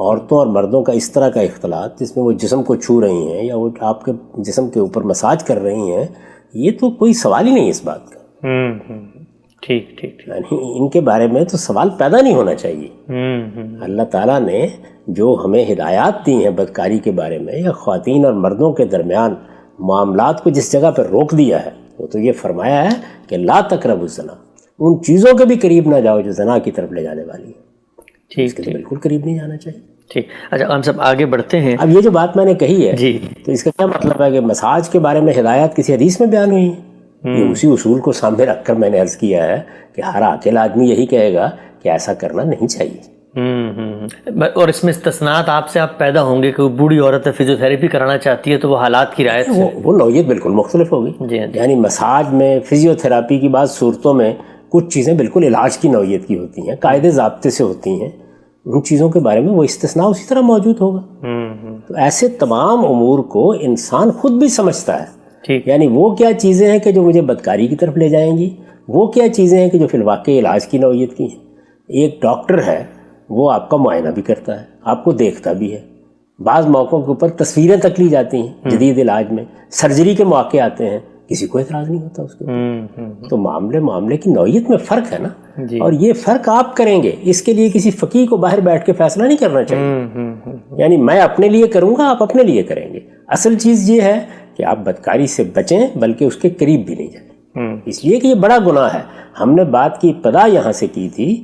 عورتوں اور مردوں کا اس طرح کا اختلاط جس میں وہ جسم کو چھو رہی ہیں یا وہ آپ کے جسم کے اوپر مساج کر رہی ہیں، یہ تو کوئی سوال ہی نہیں اس بات کا۔ ٹھیک ٹھیک، یعنی ان کے بارے میں تو سوال پیدا نہیں ہونا چاہیے۔ اللہ تعالیٰ نے جو ہمیں ہدایات دی ہیں بدکاری کے بارے میں یا خواتین اور مردوں کے درمیان معاملات کو جس جگہ پہ روک دیا ہے، وہ تو یہ فرمایا ہے کہ لا تقربوا الزنا، ان چیزوں کے بھی قریب نہ جاؤ جو زنا کی طرف لے جانے والی ہیں، اس کے تو بالکل قریب نہیں جانا چاہیے۔ ٹھیک، اچھا ہم سب آگے بڑھتے ہیں۔ اب یہ جو بات میں نے کہی ہے تو اس کا کیا مطلب ہے کہ مساج کے بارے میں ہدایات کسی حدیث میں بیان ہوئی ہیں؟ یہ اسی اصول کو سامنے رکھ کر میں نے عرض کیا ہے کہ ہر عاقل آدمی یہی کہے گا کہ ایسا کرنا نہیں چاہیے۔ اور اس میں استثناءات آپ پیدا ہوں گے کہ وہ بوڑھی عورت فزیو تھراپی کرانا چاہتی ہے تو وہ حالات کی رعایت سے وہ نوعیت بالکل مختلف ہوگی۔ یعنی مساج میں فزیو تھراپی کی بعض صورتوں میں کچھ چیزیں بالکل علاج کی نوعیت کی ہوتی ہیں، قاعدے ضابطے سے ہوتی ہیں، ان چیزوں کے بارے میں وہ استثناء اسی طرح موجود ہوگا۔ تو ایسے تمام امور کو انسان خود بھی سمجھتا ہے، یعنی وہ کیا چیزیں ہیں کہ جو مجھے بدکاری کی طرف لے جائیں گی، وہ کیا چیزیں ہیں کہ جو فی الواقع علاج کی نوعیت کی ہیں۔ ایک ڈاکٹر ہے وہ آپ کا معائنہ بھی کرتا ہے، آپ کو دیکھتا بھی ہے، بعض موقعوں کے اوپر تصویریں تک لی جاتی ہیں جدید علاج میں، سرجری کے مواقع آتے ہیں، کسی کو اعتراض نہیں ہوتا اس کے۔ تو معاملے کی نوعیت میں فرق ہے نا، اور یہ فرق آپ کریں گے، اس کے لیے کسی فقیہ کو باہر بیٹھ کے فیصلہ نہیں کرنا چاہیے۔ یعنی میں اپنے لیے کروں گا، آپ اپنے لیے کریں گے۔ اصل چیز یہ ہے کہ آپ بدکاری سے بچیں بلکہ اس کے قریب بھی نہیں جائیں، اس لیے کہ یہ بڑا گناہ ہے۔ ہم نے بات کی ابتدا یہاں سے کی تھی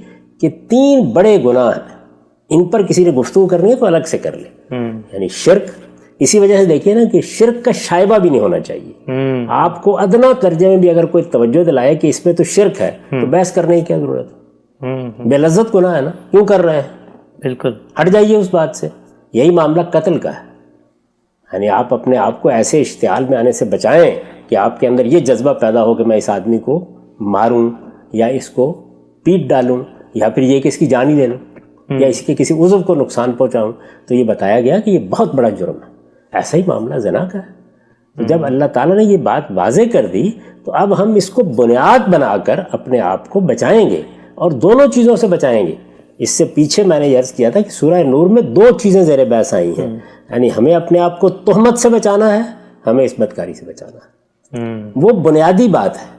کہ 3 بڑے گناہ ہیں، ان پر کسی نے گفتگو کرنی ہے تو الگ سے کر لے۔ یعنی شرک، اسی وجہ سے دیکھیے نا کہ شرک کا شائبہ بھی نہیں ہونا چاہیے۔ آپ کو ادنا درجے میں بھی اگر کوئی توجہ دلائے کہ اس میں تو شرک ہے تو بحث کرنے کی کیا ضرورت ہے؟ بے لذت گناہ ہے نا، کیوں کر رہے ہیں؟ بالکل ہٹ جائیے اس بات سے۔ یہی معاملہ قتل کا ہے، یعنی آپ اپنے آپ کو ایسے اشتعال میں آنے سے بچائیں کہ آپ کے اندر یہ جذبہ پیدا ہو کہ میں اس آدمی کو ماروں یا اس کو پیٹ ڈالوں یا پھر یہ کہ اس کی جان ہی لے لوں یا اس کے کسی عضو کو نقصان پہنچاؤں۔ تو یہ بتایا گیا کہ یہ بہت بڑا جرم ہے۔ ایسا ہی معاملہ زنا کا ہے۔ تو جب اللہ تعالیٰ نے یہ بات واضح کر دی تو اب ہم اس کو بنیاد بنا کر اپنے آپ کو بچائیں گے، اور دونوں چیزوں سے بچائیں گے۔ اس سے پیچھے میں نے یہ عرض کیا تھا کہ سورہ نور میں 2 چیزیں زیر بحث آئی ہیں، یعنی ہمیں اپنے آپ کو تہمت سے بچانا ہے، ہمیں اس بدکاری سے بچانا ہے۔ وہ بنیادی بات ہے۔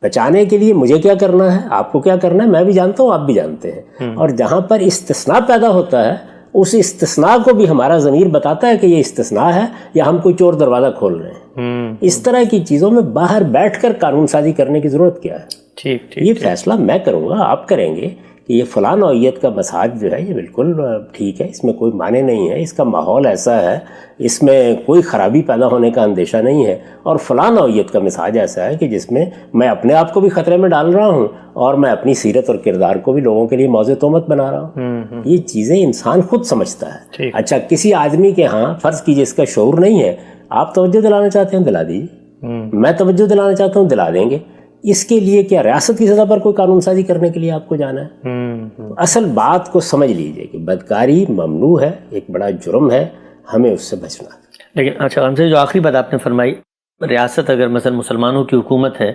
بچانے کے لیے مجھے کیا کرنا ہے، آپ کو کیا کرنا ہے، میں بھی جانتا ہوں، آپ بھی جانتے ہیں۔ اور جہاں پر استثناء پیدا ہوتا ہے اس استثناء کو بھی ہمارا ضمیر بتاتا ہے کہ یہ استثناء ہے یا ہم کوئی چور دروازہ کھول رہے ہیں. اس طرح کی چیزوں میں باہر بیٹھ کر قانون سازی کرنے کی ضرورت کیا ہے؟ یہ فیصلہ میں کروں گا، آپ کریں گے کہ یہ فلاں نوعیت کا مساج جو ہے یہ بالکل ٹھیک ہے، اس میں کوئی معنی نہیں ہے، اس کا ماحول ایسا ہے، اس میں کوئی خرابی پیدا ہونے کا اندیشہ نہیں ہے، اور فلاں نوعیت کا مساج ایسا ہے کہ جس میں اپنے آپ کو بھی خطرے میں ڈال رہا ہوں اور میں اپنی سیرت اور کردار کو بھی لوگوں کے لیے موضوع تہمت بنا رہا ہوں. یہ چیزیں انسان خود سمجھتا ہے. اچھا، کسی آدمی کے ہاں فرض کیجیے اس کا شعور نہیں ہے، آپ توجہ دلانا چاہتے ہیں دلا دیجیے، میں توجہ دلانا چاہتا ہوں دلا دیں گے. اس کے لیے کیا ریاست کی سطح پر کوئی قانون سازی کرنے کے لیے آپ کو جانا ہے؟ اصل بات کو سمجھ لیجئے کہ بدکاری ممنوع ہے، ایک بڑا جرم ہے، ہمیں اس سے بچنا ہے. لیکن اچھا، ہم سے جو آخری بات آپ نے فرمائی، ریاست اگر مثلا مسلمانوں کی حکومت ہے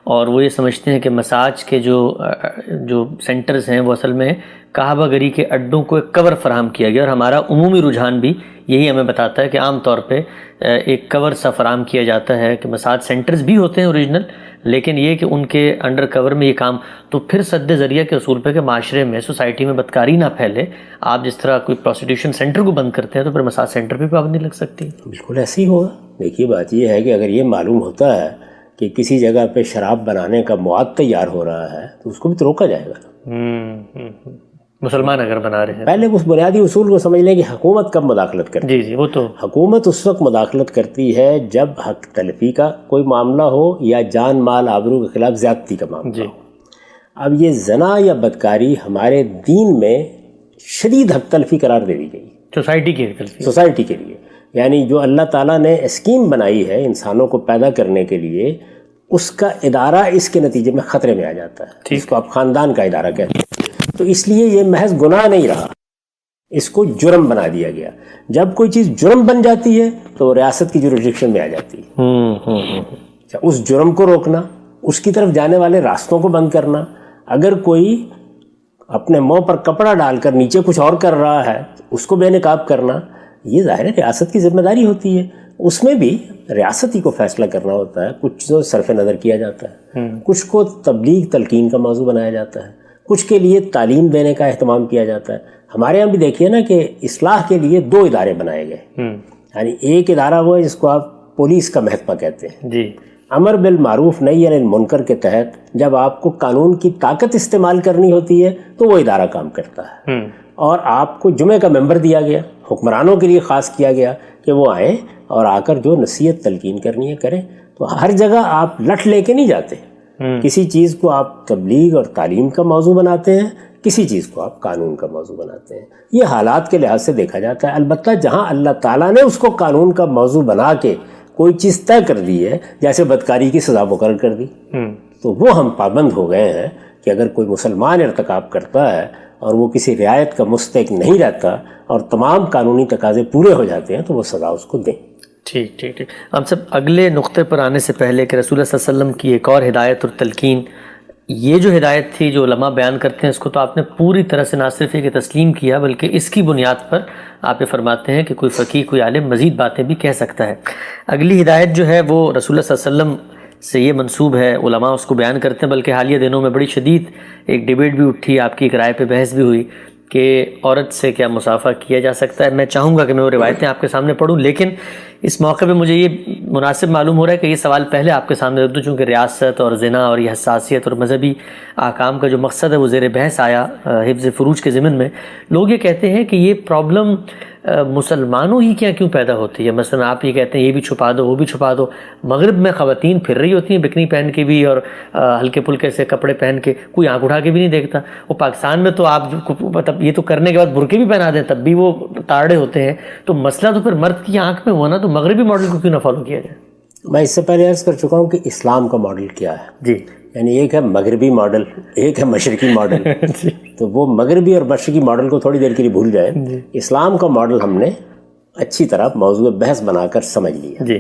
اور وہ یہ سمجھتے ہیں کہ مساج کے جو سینٹرز ہیں وہ اصل میں کعبہ گری کے اڈوں کو ایک کور فراہم کیا گیا، اور ہمارا عمومی رجحان بھی یہی ہمیں بتاتا ہے کہ عام طور پہ ایک کور سا فراہم کیا جاتا ہے کہ مساج سینٹرز بھی ہوتے ہیں اوریجنل، لیکن یہ کہ ان کے انڈر کور میں یہ کام، تو پھر سد ذریعہ کے اصول پہ کہ معاشرے میں سوسائٹی میں بدکاری نہ پھیلے، آپ جس طرح کوئی پروسٹیٹیوشن سینٹر کو بند کرتے ہیں تو پھر مساج سینٹر پہ پابندی لگ سکتی ہے. بالکل ایسے ہی ہوگا. دیکھیے بات یہ ہے کہ اگر یہ معلوم ہوتا ہے کہ کسی جگہ پہ شراب بنانے کا مواد تیار ہو رہا ہے تو اس کو بھی تو روکا جائے گا. مسلمان اگر بنا رہے ہیں پہلے اس بنیادی اصول کو سمجھ لیں کہ حکومت کب مداخلت کرتی ہے. جی وہ تو حکومت اس وقت مداخلت کرتی ہے جب حق تلفی کا کوئی معاملہ ہو یا جان مال آبرو کے خلاف زیادتی کا معاملہ ہو. اب یہ زنا یا بدکاری ہمارے دین میں شدید حق تلفی قرار دے دی گئی سوسائٹی کے لیے. یعنی جو اللہ تعالیٰ نے اسکیم بنائی ہے انسانوں کو پیدا کرنے کے لیے، اس کا ادارہ اس کے نتیجے میں خطرے میں آ جاتا ہے، جس کو آپ خاندان کا ادارہ کہتے ہیں. تو اس لیے یہ محض گناہ نہیں رہا، اس کو جرم بنا دیا گیا. جب کوئی چیز جرم بن جاتی ہے تو ریاست کی جوریسڈکشن میں آ جاتی ہے. اس جرم کو روکنا، اس کی طرف جانے والے راستوں کو بند کرنا. اگر کوئی اپنے منہ پر کپڑا ڈال کر نیچے کچھ اور کر رہا ہے اس کو بے نقاب کرنا، یہ ظاہر ہے ریاست کی ذمہ داری ہوتی ہے. اس میں بھی ریاست ہی کو فیصلہ کرنا ہوتا ہے. کچھ چیزوں صرف نظر کیا جاتا ہے، کچھ کو تبلیغ تلقین کا موضوع بنایا جاتا ہے، کچھ کے لیے تعلیم دینے کا اہتمام کیا جاتا ہے. ہمارے یہاں بھی دیکھیے نا کہ اصلاح کے لیے 2 ادارے بنائے گئے. یعنی ایک ادارہ وہ ہے جس کو آپ پولیس کا محکمہ کہتے ہیں. امر بالمعروف نہی عن المنکر کے تحت جب آپ کو قانون کی طاقت استعمال کرنی ہوتی ہے تو وہ ادارہ کام کرتا ہے. اور آپ کو جمعہ کا ممبر دیا گیا، حکمرانوں کے لیے خاص کیا گیا کہ وہ آئیں اور آ کر جو نصیحت تلقین کرنی ہے کریں. تو ہر جگہ آپ لٹ لے کے نہیں جاتے. کسی چیز کو آپ تبلیغ اور تعلیم کا موضوع بناتے ہیں، کسی چیز کو آپ قانون کا موضوع بناتے ہیں. یہ حالات کے لحاظ سے دیکھا جاتا ہے. البتہ جہاں اللہ تعالیٰ نے اس کو قانون کا موضوع بنا کے کوئی چیز طے کر دی ہے، جیسے بدکاری کی سزا مقرر کر دی، تو وہ ہم پابند ہو گئے ہیں کہ اگر کوئی مسلمان ارتکاب کرتا ہے اور وہ کسی رعایت کا مستحق نہیں رہتا اور تمام قانونی تقاضے پورے ہو جاتے ہیں تو وہ سزا اس کو دیں. ٹھیک. ہم سب اگلے نقطے پر آنے سے پہلے کہ رسول اللہ صلی اللہ علیہ وسلم کی ایک اور ہدایت اور تلقین، یہ جو ہدایت تھی جو علماء بیان کرتے ہیں، اس کو تو آپ نے پوری طرح سے نہ صرف یہ کہ تسلیم کیا بلکہ اس کی بنیاد پر آپ یہ فرماتے ہیں کہ کوئی فقیہ کوئی عالم مزید باتیں بھی کہہ سکتا ہے. اگلی ہدایت جو ہے وہ رسول اللہ صلی اللہ علیہ وسلم سے یہ منسوب ہے، علماء اس کو بیان کرتے ہیں. بلکہ حالیہ دنوں میں بڑی شدید ایک ڈیبیٹ بھی اٹھی، آپ کی ایک رائے پہ بحث بھی ہوئی کہ عورت سے کیا مصافحہ کیا جا سکتا ہے. میں چاہوں گا کہ میں وہ روایتیں آپ کے سامنے پڑھوں، لیکن اس موقع پہ مجھے یہ مناسب معلوم ہو رہا ہے کہ یہ سوال پہلے آپ کے سامنے رکھ دوں، چونکہ ریاست اور زنا اور یہ حساسیت اور مذہبی احکام کا جو مقصد ہے وہ زیر بحث آیا حفظ فروج کے ضمن میں. لوگ یہ کہتے ہیں کہ یہ پرابلم مسلمانوں ہی کیوں پیدا ہوتی ہے. مثلا آپ یہ کہتے ہیں یہ بھی چھپا دو وہ بھی چھپا دو، مغرب میں خواتین پھر رہی ہوتی ہیں بکنی پہن کے بھی اور ہلکے پھلکے سے کپڑے پہن کے، کوئی آنکھ اٹھا کے بھی نہیں دیکھتا. وہ پاکستان میں تو آپ مطلب یہ تو کرنے کے بعد برقعے بھی پہنا دیں تب بھی وہ تاڑے ہوتے ہیں. تو مسئلہ تو پھر مرد کی آنکھ میں ہوا نا، تو مغربی ماڈل کو کیوں نہ فالو کیا جائے؟ میں اس سے پہلے عرض کر چکا ہوں کہ اسلام کا ماڈل کیا ہے. یعنی ایک ہے مغربی ماڈل، ایک ہے مشرقی ماڈل. تو وہ مغربی اور مشرقی ماڈل کو تھوڑی دیر کے لیے بھول جائے. اسلام کا ماڈل ہم نے اچھی طرح موضوع بحث بنا کر سمجھ لیا.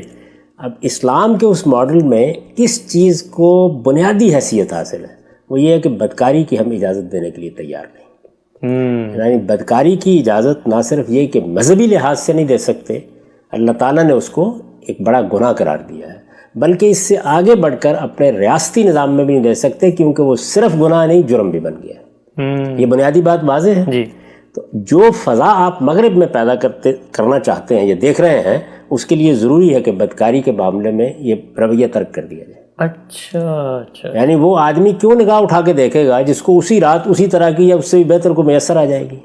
اب اسلام کے اس ماڈل میں کس چیز کو بنیادی حیثیت حاصل ہے، وہ یہ ہے کہ بدکاری کی ہم اجازت دینے کے لیے تیار نہیں. یعنی بدکاری کی اجازت نہ صرف یہ کہ مذہبی لحاظ سے نہیں دے سکتے، اللہ تعالیٰ نے اس کو ایک بڑا گناہ قرار دیا ہے، بلکہ اس سے آگے بڑھ کر اپنے ریاستی نظام میں بھی نہیں دے سکتے، کیونکہ وہ صرف گناہ نہیں جرم بھی بن گیا. یہ بنیادی بات واضح ہے. تو جو فضا آپ مغرب میں پیدا کرنا چاہتے ہیں یا دیکھ رہے ہیں، اس کے لیے ضروری ہے کہ بدکاری کے معاملے میں یہ رویہ ترک کر دیا جائے۔ اچھا یعنی وہ آدمی کیوں نگاہ اٹھا کے دیکھے گا جس کو اسی رات اسی طرح کی یا اس سے بھی بہتر کو میسر آ جائے گی۔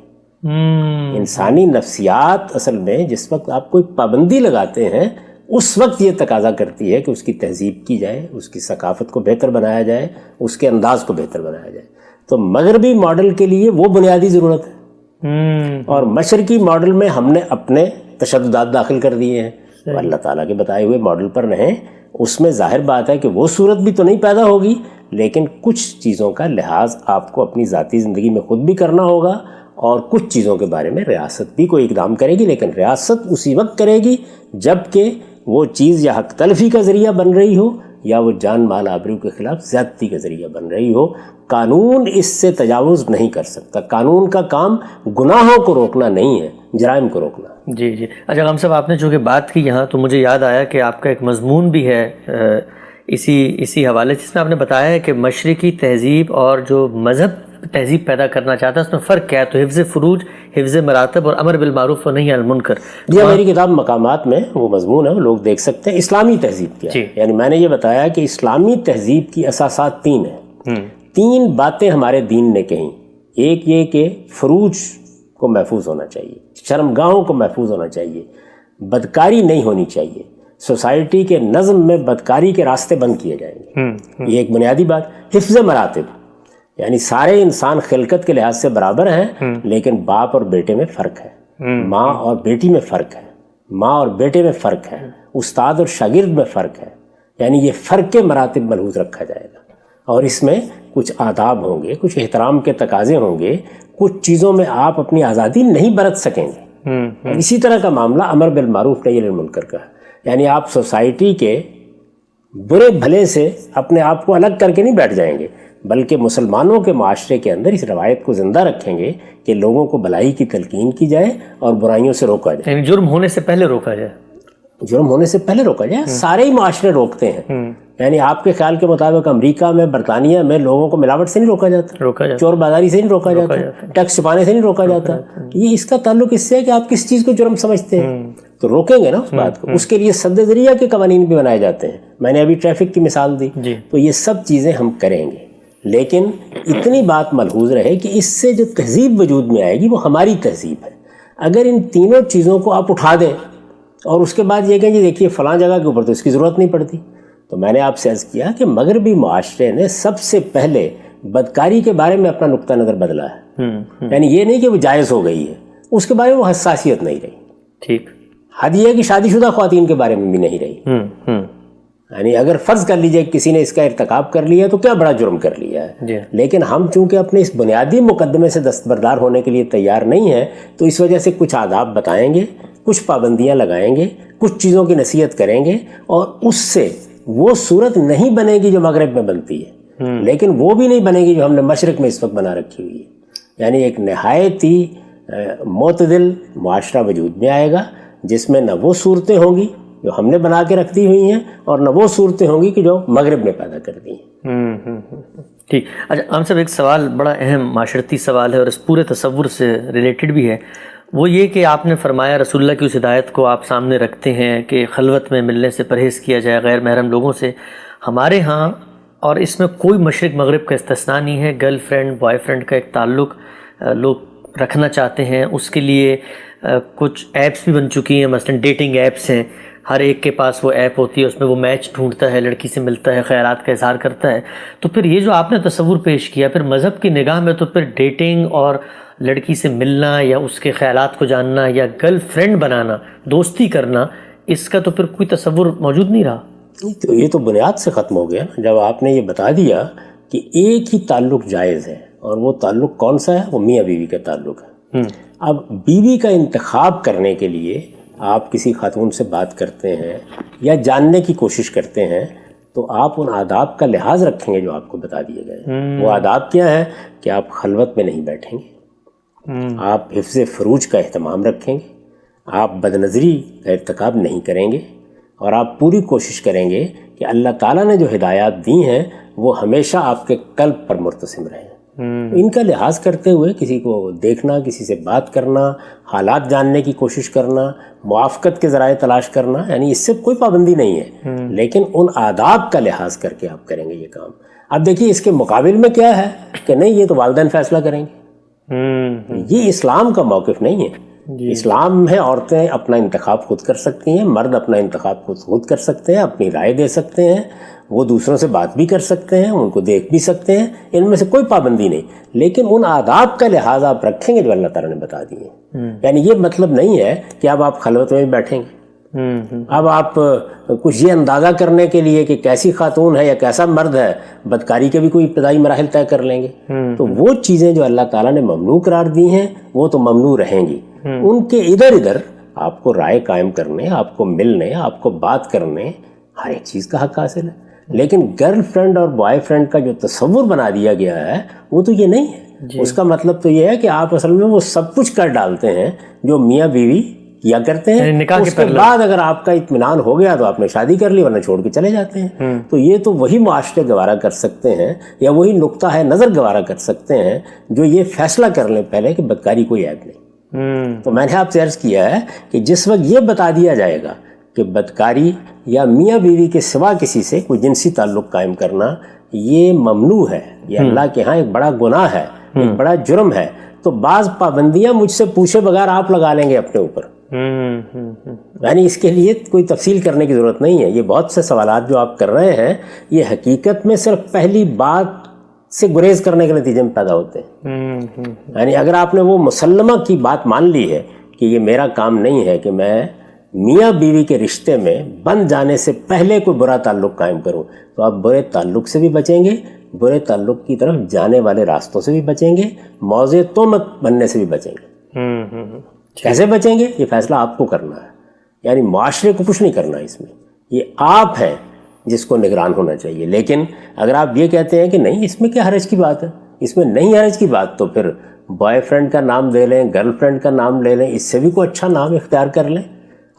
انسانی نفسیات اصل میں جس وقت آپ کوئی پابندی لگاتے ہیں اس وقت یہ تقاضا کرتی ہے کہ اس کی تہذیب کی جائے، اس کی ثقافت کو بہتر بنایا جائے، اس کے انداز کو بہتر بنایا جائے۔ تو مغربی ماڈل کے لیے وہ بنیادی ضرورت ہے، اور مشرقی ماڈل میں ہم نے اپنے تشددات داخل کر دیے ہیں۔ تو اللہ تعالیٰ کے بتائے ہوئے ماڈل پر رہیں، اس میں ظاہر بات ہے کہ وہ صورت بھی تو نہیں پیدا ہوگی، لیکن کچھ چیزوں کا لحاظ آپ کو اپنی ذاتی زندگی میں خود بھی کرنا ہوگا، اور کچھ چیزوں کے بارے میں ریاست بھی کوئی اقدام کرے گی، لیکن ریاست اسی وقت کرے گی جب کہ وہ چیز یا حق تلفی کا ذریعہ بن رہی ہو یا وہ جان مال آبرو کے خلاف زیادتی کا ذریعہ بن رہی ہو۔ قانون اس سے تجاوز نہیں کر سکتا۔ قانون کا کام گناہوں کو روکنا نہیں ہے، جرائم کو روکنا۔ جی اچھا غام صاحب، آپ نے جو کہ بات کی یہاں، تو مجھے یاد آیا کہ آپ کا ایک مضمون بھی ہے اسی حوالے سے، جس میں آپ نے بتایا ہے کہ مشرقی تہذیب اور جو مذہب تہذیب پیدا کرنا چاہتا ہے اس میں فرق کیا ہے، تو حفظ فروج، حفظ مراتب اور امر بالمعروف و نہی عن المنکر۔ یہ میری کتاب مقامات میں وہ مضمون ہے، وہ لوگ دیکھ سکتے ہیں۔ اسلامی تہذیب کیا ہے؟ یعنی میں نے یہ بتایا کہ اسلامی تہذیب کی اساسات 3 ہیں۔ 3 باتیں ہمارے دین نے کہیں۔ ایک یہ کہ فروج کو محفوظ ہونا چاہیے، شرمگاہوں کو محفوظ ہونا چاہیے، بدکاری نہیں ہونی چاہیے، سوسائٹی کے نظم میں بدکاری کے راستے بند کیے جائیں گے، یہ ایک بنیادی بات۔ حفظ مراتب، یعنی سارے انسان خلقت کے لحاظ سے برابر ہیں، لیکن باپ اور بیٹے میں فرق ہے، ماں اور بیٹی میں فرق ہے، ماں اور بیٹے میں فرق ہے، استاد اور شاگرد میں فرق ہے، یعنی یہ فرق کے مراتب ملحوظ رکھا جائے گا، اور اس میں کچھ آداب ہوں گے، کچھ احترام کے تقاضے ہوں گے، کچھ چیزوں میں آپ اپنی آزادی نہیں برت سکیں گے۔ اسی طرح کا معاملہ امر بالمعروف نہی عن المنکر کا ہے، یعنی آپ سوسائٹی کے برے بھلے سے اپنے آپ کو الگ کر کے نہیں بیٹھ جائیں گے، بلکہ مسلمانوں کے معاشرے کے اندر اس روایت کو زندہ رکھیں گے کہ لوگوں کو بھلائی کی تلقین کی جائے اور برائیوں سے روکا جائے۔ یعنی جرم ہونے سے پہلے روکا جائے، جرم ہونے سے پہلے روکا جائے۔ سارے ہی معاشرے روکتے ہیں، یعنی آپ کے خیال کے مطابق امریکہ میں، برطانیہ میں لوگوں کو ملاوٹ سے نہیں روکا جاتا، چور بازاری سے نہیں روکا جاتا، ٹیکس چھپانے سے نہیں روکا جاتا۔ یہ اس کا تعلق اس سے ہے کہ آپ کس چیز کو جرم سمجھتے ہیں، تو روکیں گے نا اس بات کو۔ اس کے لیے سد ذریعہ کے قوانین بھی بنائے جاتے ہیں، میں نے ابھی ٹریفک کی مثال دی۔ تو یہ سب چیزیں ہم کریں گے، لیکن اتنی بات ملحوظ رہے کہ اس سے جو تہذیب وجود میں آئے گی وہ ہماری تہذیب ہے۔ اگر ان تینوں چیزوں کو آپ اٹھا دیں اور اس کے بعد یہ کہیں جی دیکھیے فلاں جگہ کے اوپر تو اس کی ضرورت نہیں پڑتی، تو میں نے آپ سے عرض کیا کہ مغربی معاشرے نے سب سے پہلے بدکاری کے بارے میں اپنا نقطہ نظر بدلا ہے، یعنی یہ نہیں کہ وہ جائز ہو گئی ہے، اس کے بارے میں وہ حساسیت نہیں رہی۔ ٹھیک، حد یہ ہے کہ شادی شدہ خواتین کے بارے میں بھی نہیں رہی۔ یعنی اگر فرض کر لیجئے کسی نے اس کا ارتکاب کر لیا تو کیا بڑا جرم کر لیا ہے، لیکن ہم چونکہ اپنے اس بنیادی مقدمے سے دستبردار ہونے کے لیے تیار نہیں ہیں، تو اس وجہ سے کچھ آداب بتائیں گے، کچھ پابندیاں لگائیں گے، کچھ چیزوں کی نصیحت کریں گے، اور اس سے وہ صورت نہیں بنے گی جو مغرب میں بنتی ہے، لیکن وہ بھی نہیں بنے گی جو ہم نے مشرق میں اس وقت بنا رکھی ہوئی ہے۔ یعنی ایک نہایت ہی معتدل معاشرہ وجود میں آئے گا، جس میں نہ وہ صورتیں ہوں گی جو ہم نے بنا کے رکھ دی ہوئی ہیں، اور نہ وہ صورتیں ہوں گی کہ جو مغرب نے پیدا کر دی ہیں۔ ٹھیک، اچھا ہم صاحب ایک سوال بڑا اہم معاشرتی سوال ہے اور اس پورے تصور سے ریلیٹڈ بھی ہے، وہ یہ کہ آپ نے فرمایا رسول اللہ کی اس ہدایت کو آپ سامنے رکھتے ہیں کہ خلوت میں ملنے سے پرہیز کیا جائے غیر محرم لوگوں سے۔ ہمارے ہاں، اور اس میں کوئی مشرق مغرب کا استثناء نہیں ہے، گرل فرینڈ بوائے فرینڈ کا ایک تعلق لوگ رکھنا چاہتے ہیں، اس کے لیے کچھ ایپس بھی بن چکی ہیں، مثلا ڈیٹنگ ایپس ہیں، ہر ایک کے پاس وہ ایپ ہوتی ہے، اس میں وہ میچ ڈھونڈتا ہے، لڑکی سے ملتا ہے، خیالات کا اظہار کرتا ہے۔ تو پھر یہ جو آپ نے تصور پیش کیا، پھر مذہب کی نگاہ میں تو پھر ڈیٹنگ اور لڑکی سے ملنا یا اس کے خیالات کو جاننا یا گرل فرینڈ بنانا، دوستی کرنا، اس کا تو پھر کوئی تصور موجود نہیں رہا۔ تو یہ تو بنیاد سے ختم ہو گیا جب آپ نے یہ بتا دیا کہ ایک ہی تعلق جائز ہے، اور وہ تعلق کون سا ہے؟ وہ میاں بیوی کا تعلق ہے۔ اب بیوی کا انتخاب کرنے کے لیے آپ کسی خاتون سے بات کرتے ہیں یا جاننے کی کوشش کرتے ہیں، تو آپ ان آداب کا لحاظ رکھیں گے جو آپ کو بتا دیے گئے۔ وہ آداب کیا ہے کہ آپ خلوت میں نہیں بیٹھیں گے، آپ حفظ فروج کا اہتمام رکھیں گے، آپ بدنظری کا ارتکاب نہیں کریں گے، اور آپ پوری کوشش کریں گے کہ اللہ تعالیٰ نے جو ہدایات دی ہیں وہ ہمیشہ آپ کے قلب پر مرتسم رہیں۔ ان کا لحاظ کرتے ہوئے کسی کو دیکھنا، کسی سے بات کرنا، حالات جاننے کی کوشش کرنا، موافقت کے ذرائع تلاش کرنا، یعنی اس سے کوئی پابندی نہیں ہے، لیکن ان آداب کا لحاظ کر کے آپ کریں گے یہ کام۔ اب دیکھیے اس کے مقابل میں کیا ہے کہ نہیں یہ تو والدین فیصلہ کریں گے، یہ اسلام کا موقف نہیں ہے۔ اسلام میں عورتیں اپنا انتخاب خود کر سکتی ہیں، مرد اپنا انتخاب خود کر سکتے ہیں، اپنی رائے دے سکتے ہیں، وہ دوسروں سے بات بھی کر سکتے ہیں، ان کو دیکھ بھی سکتے ہیں، ان میں سے کوئی پابندی نہیں، لیکن ان آداب کا لحاظ آپ رکھیں گے جو اللہ تعالیٰ نے بتا دیے ہیں۔ یعنی یہ مطلب نہیں ہے کہ اب آپ خلوت میں بیٹھیں گے، اب آپ کچھ یہ اندازہ کرنے کے لیے کہ کیسی خاتون ہے یا کیسا مرد ہے، بدکاری کے بھی کوئی ابتدائی مراحل طے کر لیں گے۔ تو وہ چیزیں جو اللہ تعالیٰ نے ممنوع قرار دی ہیں وہ تو ممنوع رہیں گی، ان کے ادھر ادھر آپ کو رائے قائم کرنے، آپ کو ملنے، آپ کو بات کرنے، ہر ایک چیز کا حق حاصل ہے۔ لیکن گرل فرینڈ اور بوائے فرینڈ کا جو تصور بنا دیا گیا ہے وہ تو یہ نہیں ہے۔ اس کا مطلب تو یہ ہے کہ آپ اصل میں وہ سب کچھ کر ڈالتے ہیں جو میاں بیوی کیا کرتے ہیں، اس کے بعد اگر آپ کا اطمینان ہو گیا تو آپ نے شادی کر لی، ورنہ چھوڑ کے چلے جاتے ہیں۔ تو یہ تو وہی معاشرے گوارا کر سکتے ہیں یا وہی نقطہ ہے نظر گوارا کر سکتے ہیں جو یہ فیصلہ کر لیں پہلے کہ بدکاری کوئی عیب نہیں۔ تو میں نے آپ سے عرض کیا ہے کہ جس وقت یہ بتا دیا جائے گا کہ بدکاری یا میاں بیوی کے سوا کسی سے کوئی جنسی تعلق قائم کرنا یہ ممنوع ہے، یہ اللہ کے ہاں ایک بڑا گناہ ہے، ایک بڑا جرم ہے، تو بعض پابندیاں مجھ سے پوچھے بغیر آپ لگا لیں گے اپنے اوپر۔ یعنی اس کے لیے کوئی تفصیل کرنے کی ضرورت نہیں ہے۔ یہ بہت سے سوالات جو آپ کر رہے ہیں یہ حقیقت میں صرف پہلی بات سے گریز کرنے کے نتیجے میں پیدا ہوتے ہیں۔ یعنی اگر آپ نے وہ مسلمہ کی بات مان لی ہے کہ یہ میرا کام نہیں ہے کہ میں میاں بیوی کے رشتے میں بن جانے سے پہلے کوئی برا تعلق قائم کروں، تو آپ برے تعلق سے بھی بچیں گے، برے تعلق کی طرف جانے والے راستوں سے بھی بچیں گے، موضع تہمت بننے سے بھی بچیں گے۔ کیسے بچیں گے یہ فیصلہ آپ کو کرنا ہے، یعنی معاشرے کو کچھ نہیں کرنا اس میں، یہ آپ ہیں جس کو نگران ہونا چاہیے۔ لیکن اگر آپ یہ کہتے ہیں کہ نہیں اس میں کیا حرج کی بات ہے، اس میں نہیں حرج کی بات، تو پھر بوائے فرینڈ کا نام دے لیں، گرل فرینڈ کا نام لے لیں، اس سے بھی کوئی اچھا نام اختیار کر لیں۔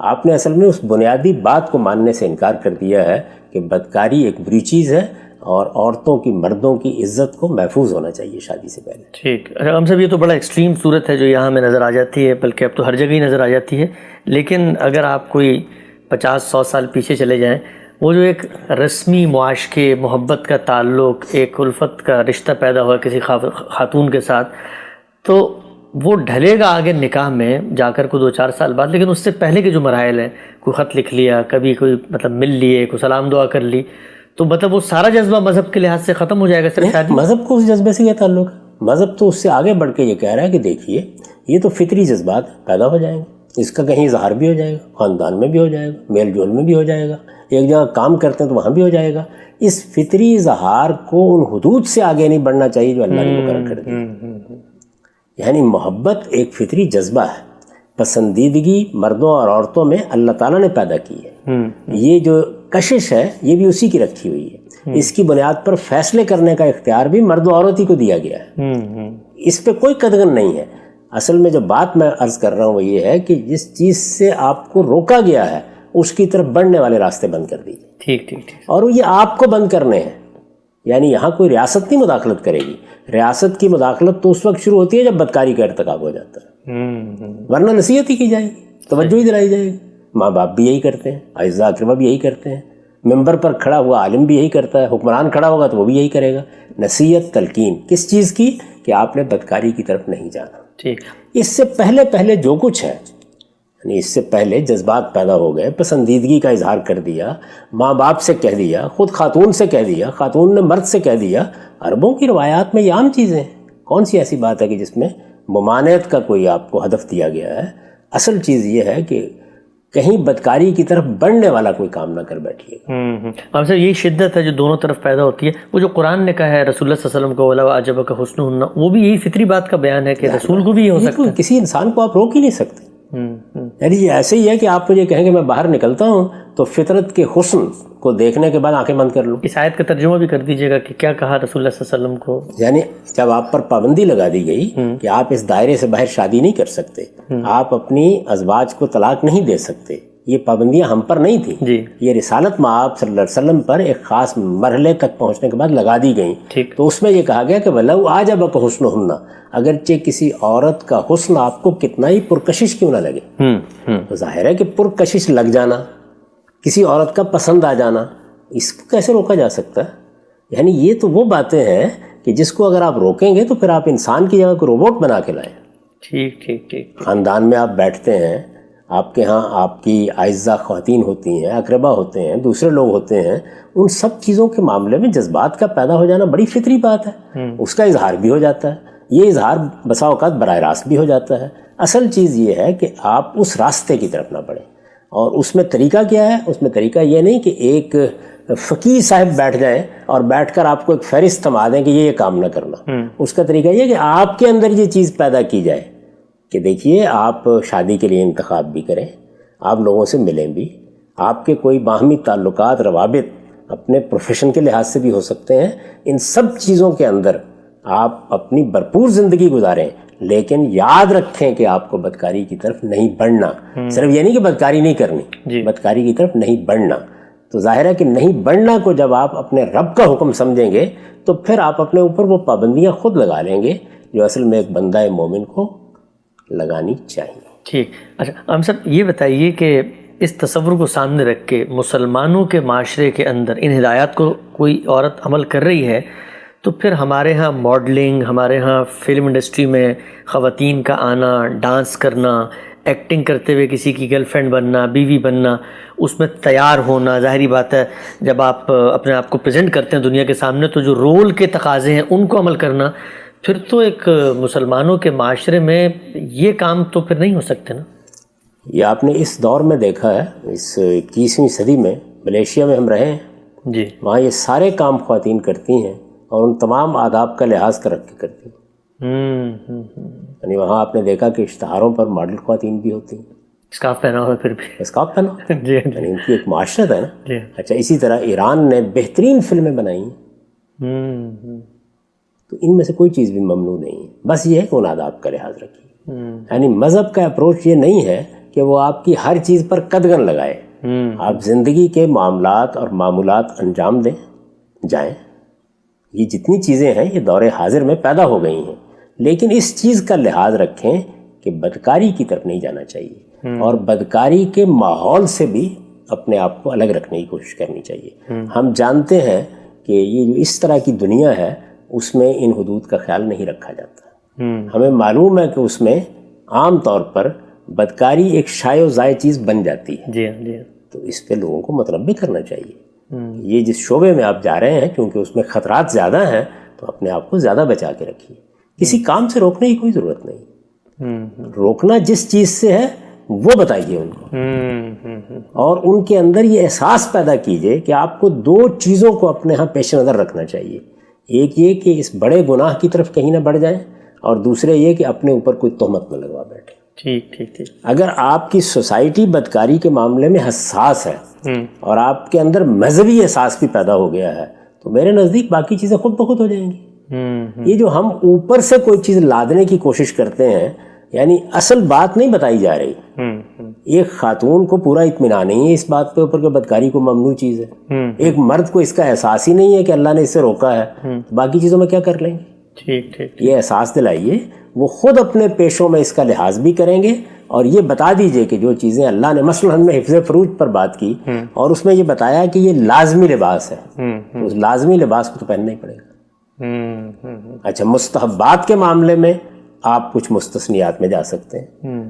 آپ نے اصل میں اس بنیادی بات کو ماننے سے انکار کر دیا ہے کہ بدکاری ایک بری چیز ہے اور عورتوں کی، مردوں کی عزت کو محفوظ ہونا چاہیے شادی سے پہلے۔ ٹھیک، ہم سب یہ تو بڑا ایکسٹریم صورت ہے جو یہاں ہمیں نظر آ جاتی ہے، بلکہ اب تو ہر جگہ ہی نظر آ جاتی ہے۔ لیکن اگر آپ کوئی 50-100 سال پیچھے چلے جائیں، وہ جو ایک رسمی معاشقے، محبت کا تعلق، ایک الفت کا رشتہ پیدا ہوا کسی خاتون کے ساتھ، تو وہ ڈھلے گا آگے نکاح میں جا کر کوئی 2-4 سال بعد، لیکن اس سے پہلے کے جو مراحل ہیں، کوئی خط لکھ لیا، کبھی کوئی مطلب مل لیے، کوئی سلام دعا کر لی، تو مطلب وہ سارا جذبہ مذہب کے لحاظ سے ختم ہو جائے گا صرف شادی؟ مذہب کو اس جذبے سے کیا تعلق ہے؟ مذہب تو اس سے آگے بڑھ کے یہ کہہ رہا ہے کہ دیکھیے یہ تو فطری جذبات پیدا ہو جائیں گے، اس کا کہیں اظہار بھی ہو جائے گا، خاندان میں بھی ہو جائے گا، میل جول میں بھی ہو جائے گا، ایک جگہ کام کرتے ہیں تو وہاں بھی ہو جائے گا۔ اس فطری اظہار کو ان حدود سے آگے نہیں بڑھنا چاہیے جو اللہ نے مقرر کر دی۔ یعنی محبت ایک فطری جذبہ ہے، پسندیدگی مردوں اور عورتوں میں اللہ تعالیٰ نے پیدا کی ہے۔ یہ جو کشش ہے یہ بھی اسی کی رکھی ہوئی ہے، اس کی بنیاد پر فیصلے کرنے کا اختیار بھی مرد و عورت ہی کو دیا گیا ہے، اس پہ کوئی قدغن نہیں ہے۔ اصل میں جو بات میں عرض کر رہا ہوں وہ یہ ہے کہ جس چیز سے آپ کو روکا گیا ہے اس کی طرف بڑھنے والے راستے بند کر دیجیے۔ ٹھیک ٹھیک ٹھیک۔ اور یہ آپ کو بند کرنے ہیں، یعنی یہاں کوئی ریاست نہیں مداخلت کرے گی۔ ریاست کی مداخلت تو اس وقت شروع ہوتی ہے جب بدکاری کا ارتکاب ہو جاتا ہے، ورنہ نصیحت ہی کی جائے گی، توجہ ہی دلائی جائے گی۔ ماں باپ بھی یہی کرتے ہیں، اعزاء اقربا بھی یہی کرتے ہیں، ممبر پر کھڑا ہوا عالم بھی یہی کرتا ہے، حکمران کھڑا ہوگا تو وہ بھی یہی کرے گا۔ نصیحت، تلقین کس چیز کی؟ کہ آپ نے بدکاری کی طرف نہیں جانا۔ ٹھیک۔ اس سے پہلے جو کچھ ہے، یعنی اس سے پہلے جذبات پیدا ہو گئے، پسندیدگی کا اظہار کر دیا، ماں باپ سے کہہ دیا، خود خاتون سے کہہ دیا، خاتون نے مرد سے کہہ دیا، عربوں کی روایات میں یہ عام چیزیں ہیں۔ کون سی ایسی بات ہے کہ جس میں ممانعت کا کوئی آپ کو ہدف دیا گیا ہے؟ اصل چیز یہ ہے کہ کہیں بدکاری کی طرف بڑھنے والا کوئی کام نہ کر بیٹھیے گا۔ ہم سے یہی شدت ہے جو دونوں طرف پیدا ہوتی ہے، وہ جو قرآن نے کہا ہے رسول اللہ صلی اللہ علیہ وسلم کو وَلَوْ أَعْجَبَكَ حُسْنُهُنَّ، وہ بھی یہی فطری بات کا بیان ہے کہ رسول کو بھی یہ ہو سکتا ہے۔ کسی انسان کو آپ روک ہی نہیں سکتے۔ یعنی یہ ایسے ہی ہے کہ آپ مجھے کہیں کہ میں باہر نکلتا ہوں تو فطرت کے حسن کو دیکھنے کے بعد آنکھیں بند کر لوں۔ اس آیت کا ترجمہ بھی کر دیجیے گا کہ کیا کہا رسول اللہ صلی اللہ علیہ وسلم کو؟ یعنی جب آپ پر پابندی لگا دی گئی کہ آپ اس دائرے سے باہر شادی نہیں کر سکتے، آپ اپنی ازواج کو طلاق نہیں دے سکتے، یہ پابندیاں ہم پر نہیں تھیں، جی یہ رسالت مآب صلی اللہ علیہ وسلم پر ایک خاص مرحلے تک پہنچنے کے بعد لگا دی گئیں۔ ٹھیک، تو اس میں یہ کہا گیا کہ وَلَوْ أَعْجَبَكَ حُسْنُهُنَّ، اگرچہ کسی عورت کا حسن آپ کو کتنا ہی پرکشش کیوں نہ لگے، تو ظاہر ہے کہ پرکشش لگ جانا، کسی عورت کا پسند آ جانا، اس کو کیسے روکا جا سکتا ہے؟ یعنی یہ تو وہ باتیں ہیں کہ جس کو اگر آپ روکیں گے تو پھر آپ انسان کی جگہ کو روبوٹ بنا کے لائیں۔ ٹھیک ٹھیک ٹھیک، خاندان میں آپ بیٹھتے ہیں، آپ کے ہاں آپ کی اعزہ خواتین ہوتی ہیں، اقربا ہوتے ہیں، دوسرے لوگ ہوتے ہیں، ان سب چیزوں کے معاملے میں جذبات کا پیدا ہو جانا بڑی فطری بات ہے، اس کا اظہار بھی ہو جاتا ہے، یہ اظہار بسا اوقات براہ راست بھی ہو جاتا ہے۔ اصل چیز یہ ہے کہ آپ اس راستے کی طرف نہ بڑھیں، اور اس میں طریقہ کیا ہے؟ اس میں طریقہ یہ نہیں کہ ایک فقیر صاحب بیٹھ جائیں اور بیٹھ کر آپ کو ایک فہرست تھما دیں کہ یہ کام نہ کرنا۔ اس کا طریقہ یہ ہے کہ آپ کے اندر یہ چیز پیدا کی جائے کہ دیکھیے آپ شادی کے لیے انتخاب بھی کریں، آپ لوگوں سے ملیں بھی، آپ کے کوئی باہمی تعلقات روابط اپنے پروفیشن کے لحاظ سے بھی ہو سکتے ہیں، ان سب چیزوں کے اندر آپ اپنی بھرپور زندگی گزاریں، لیکن یاد رکھیں کہ آپ کو بدکاری کی طرف نہیں بڑھنا۔ صرف یہ نہیں کہ بدکاری نہیں کرنی، بدکاری کی طرف نہیں بڑھنا۔ تو ظاہر ہے کہ نہیں بڑھنا کو جب آپ اپنے رب کا حکم سمجھیں گے تو پھر آپ اپنے اوپر وہ پابندیاں خود لگا لیں گے جو اصل میں ایک بندہ مومن کو لگانی چاہیے۔ ٹھیک، اچھا ہم صاحب یہ بتائیے کہ اس تصور کو سامنے رکھ کے مسلمانوں کے معاشرے کے اندر ان ہدایات کو کوئی عورت عمل کر رہی ہے تو پھر ہمارے ہاں ماڈلنگ، ہمارے ہاں فلم انڈسٹری میں خواتین کا آنا، ڈانس کرنا، ایکٹنگ کرتے ہوئے کسی کی گرل فرینڈ بننا، بیوی بننا، اس میں تیار ہونا، ظاہری بات ہے جب آپ اپنے آپ کو پریزنٹ کرتے ہیں دنیا کے سامنے تو جو رول کے تقاضے ہیں ان کو عمل کرنا، پھر تو ایک مسلمانوں کے معاشرے میں یہ کام تو پھر نہیں ہو سکتے نا۔ یہ آپ نے اس دور میں دیکھا ہے، اس 21ویں صدی میں ملیشیا میں ہم رہے ہیں جی، وہاں یہ سارے کام خواتین کرتی ہیں اور ان تمام آداب کا لحاظ کر رکھ کے کرتی ہیں۔ یعنی وہاں آپ نے دیکھا کہ اشتہاروں پر ماڈل خواتین بھی ہوتی ہیں، اسکارف پہنا ہوا پھر بھی، اسکارف پہنا، جی یعنی ان کی ایک معاشرت ہے نا۔ جی، اچھا اسی طرح ایران نے بہترین فلمیں بنائی ہیں، تو ان میں سے کوئی چیز بھی ممنوع نہیں ہے، بس یہ ہے کہ ان آداب کا لحاظ رکھیے۔ یعنی مذہب کا اپروچ یہ نہیں ہے کہ وہ آپ کی ہر چیز پر قدغن لگائے، آپ زندگی کے معاملات اور معمولات انجام دیں، جائیں۔ یہ جتنی چیزیں ہیں یہ دور حاضر میں پیدا ہو گئی ہیں، لیکن اس چیز کا لحاظ رکھیں کہ بدکاری کی طرف نہیں جانا چاہیے اور بدکاری کے ماحول سے بھی اپنے آپ کو الگ رکھنے کی کوشش کرنی چاہیے۔ ہم جانتے ہیں کہ یہ جو اس طرح کی دنیا ہے اس میں ان حدود کا خیال نہیں رکھا جاتا۔ ہمیں معلوم ہے کہ اس میں عام طور پر بدکاری ایک شائع و زائع چیز بن جاتی ہے، جی جی، تو اس پہ لوگوں کو متنبہ کرنا چاہیے۔ یہ جس شعبے میں آپ جا رہے ہیں کیونکہ اس میں خطرات زیادہ ہیں تو اپنے آپ کو زیادہ بچا کے رکھیے۔ کسی کام سے روکنے کی کوئی ضرورت نہیں، روکنا جس چیز سے ہے وہ بتائیے ان کو، اور ان کے اندر یہ احساس پیدا کیجئے کہ آپ کو دو چیزوں کو اپنے ہاں پیش نظر رکھنا چاہیے، ایک یہ کہ اس بڑے گناہ کی طرف کہیں نہ بڑھ جائیں، اور دوسرے یہ کہ اپنے اوپر کوئی تہمت نہ لگوا بیٹھے۔ ٹھیک ٹھیک ٹھیک، اگر آپ کی سوسائٹی بدکاری کے معاملے میں حساس ہے اور آپ کے اندر مذہبی احساس بھی پیدا ہو گیا ہے تو میرے نزدیک باقی چیزیں خود بخود ہو جائیں گی۔ یہ جو ہم اوپر سے کوئی چیز لادنے کی کوشش کرتے ہیں، یعنی اصل بات نہیں بتائی جا رہی۔ ایک خاتون کو پورا اطمینان نہیں ہے اس بات پہ اوپر کہ بدکاری کو ممنوع چیز ہے، ایک مرد کو اس کا احساس ہی نہیں ہے کہ اللہ نے اس سے روکا ہے، باقی چیزوں میں کیا کر لیں گے؟ ٹھیک ٹھیک، یہ احساس دلائیے، وہ خود اپنے پیشوں میں اس کا لحاظ بھی کریں گے، اور یہ بتا دیجئے کہ جو چیزیں اللہ نے مثلا ہم نے حفظ فروج پر بات کی اور اس میں یہ بتایا کہ یہ لازمی لباس ہے، تو اس لازمی لباس کو تو پہننا ہی پڑے گا۔ اچھا مستحبات کے معاملے میں آپ کچھ مستثنیات میں جا سکتے ہیں،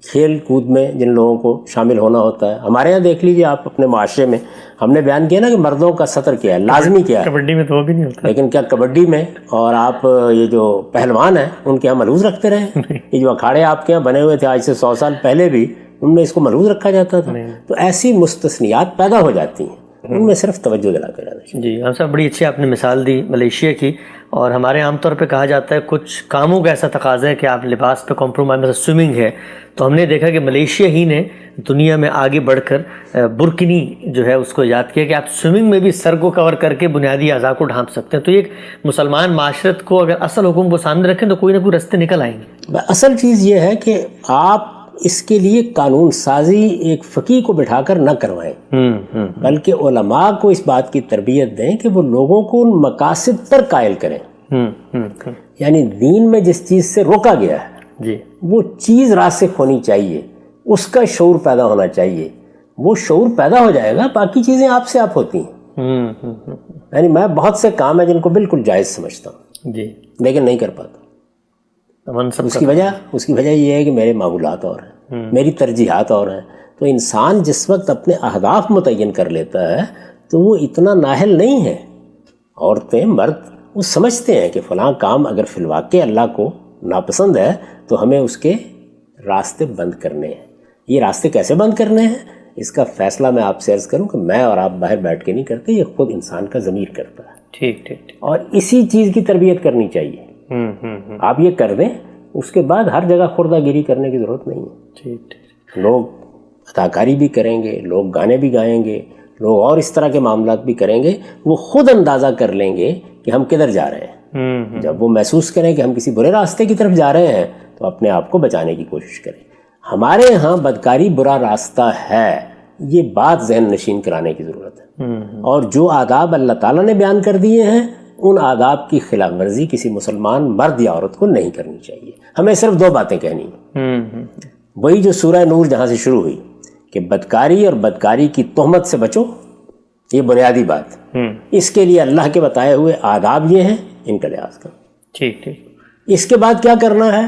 کھیل کود میں جن لوگوں کو شامل ہونا ہوتا ہے، ہمارے یہاں دیکھ لیجیے آپ اپنے معاشرے میں، ہم نے بیان کیا نا کہ مردوں کا سطر کیا ہے، لازمی کیا ہے، کبڈی میں تو وہ بھی نہیں ہوتا، لیکن کیا کبڈی میں اور آپ یہ جو پہلوان ہیں ان کے یہاں ملحوظ رکھتے رہے؟ یہ جو اکھاڑے آپ کے یہاں بنے ہوئے تھے آج سے 100 سال پہلے بھی ان میں اس کو ملحوظ رکھا جاتا تھا۔ تو ایسی مستثنیات پیدا ہو جاتی ہیں، ان میں صرف توجہ دلاتے رہنا چاہیے۔ جی ہم صاحب بڑی اچھی آپ نے مثال دی ملیشیا کی، اور ہمارے عام طور پہ کہا جاتا ہے کچھ کاموں کا ایسا تقاضا ہے کہ آپ لباس پہ کمپرومائز، مثلا سوئمنگ ہے تو ہم نے دیکھا کہ ملیشیا ہی نے دنیا میں آگے بڑھ کر برکنی جو ہے اس کو ایجاد کیا کہ آپ سوئمنگ میں بھی سر کو کور کر کے بنیادی اعضاء کو ڈھانپ سکتے ہیں۔ تو یہ ایک مسلمان معاشرت کو اگر اصل حکم کو سامنے رکھیں تو کوئی نہ کوئی رستے نکل آئیں گے۔ اصل چیز یہ ہے کہ آپ اس کے لیے قانون سازی ایک فقیہ کو بٹھا کر نہ کروائیں، بلکہ علماء کو اس بات کی تربیت دیں کہ وہ لوگوں کو ان مقاصد پر قائل کریں۔ یعنی دین میں جس چیز سے روکا گیا ہے جی وہ چیز راسخ ہونی چاہیے، اس کا شعور پیدا ہونا چاہیے، وہ شعور پیدا ہو جائے گا، باقی چیزیں آپ سے آپ ہوتی ہیں۔ یعنی میں بہت سے کام ہیں جن کو بالکل جائز سمجھتا ہوں جی لیکن نہیں کر پاتا۔ اس کی وجہ یہ ہے کہ میرے معمولات اور ہیں، میری ترجیحات اور ہیں۔ تو انسان جس وقت اپنے اہداف متعین کر لیتا ہے تو وہ اتنا نااہل نہیں ہے۔ عورتیں مرد وہ سمجھتے ہیں کہ فلاں کام اگر فی الواقع اللہ کو ناپسند ہے تو ہمیں اس کے راستے بند کرنے ہیں۔ یہ راستے کیسے بند کرنے ہیں اس کا فیصلہ میں آپ سے عرض کروں کہ میں اور آپ باہر بیٹھ کے نہیں کرتے، یہ خود انسان کا ضمیر کرتا ہے۔ ٹھیک، اور اسی چیز کی تربیت کرنی چاہیے۔ آپ یہ کر دیں، اس کے بعد ہر جگہ خوردہ گیری کرنے کی ضرورت نہیں ہے۔ ٹھیک، لوگ اداکاری بھی کریں گے، لوگ گانے بھی گائیں گے، لوگ اور اس طرح کے معاملات بھی کریں گے، وہ خود اندازہ کر لیں گے کہ ہم کدھر جا رہے ہیں۔ جب وہ محسوس کریں کہ ہم کسی برے راستے کی طرف جا رہے ہیں تو اپنے آپ کو بچانے کی کوشش کریں۔ ہمارے ہاں بدکاری برا راستہ ہے، یہ بات ذہن نشین کرانے کی ضرورت ہے۔ اور جو آداب اللہ تعالیٰ نے بیان کر دیے ہیں ان آداب کی خلاف ورزی کسی مسلمان مرد یا عورت کو نہیں کرنی چاہیے۔ ہمیں صرف دو باتیں کہنی ہیں، وہی جو سورہ نور جہاں سے شروع ہوئی کہ بدکاری اور بدکاری کی تہمت سے بچو، یہ بنیادی بات۔ اس کے لیے اللہ کے بتائے ہوئے آداب یہ ہیں، ان کا لحاظ کرو۔ ٹھیک۔ اس کے بعد کیا کرنا ہے،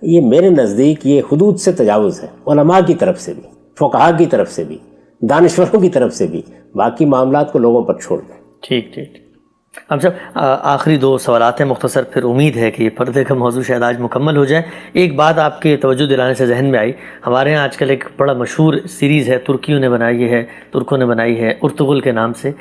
یہ میرے نزدیک یہ حدود سے تجاوز ہے، علماء کی طرف سے بھی، فقہاء کی طرف سے بھی، دانشوروں کی طرف سے بھی۔ باقی معاملات کو لوگوں پر چھوڑ دیں۔ ٹھیک۔ ہم سب آخری دو سوالات ہیں مختصر، پھر امید ہے کہ یہ پردے کا موضوع شاید آج مکمل ہو جائے۔ ایک بات آپ کے توجہ دلانے سے ذہن میں آئی، ہمارے ہاں آج کل ایک بڑا مشہور سیریز ہے، ترکیوں نے بنائی ہے، ترکوں نے بنائی ہے، ارطغرل کے نام سے۔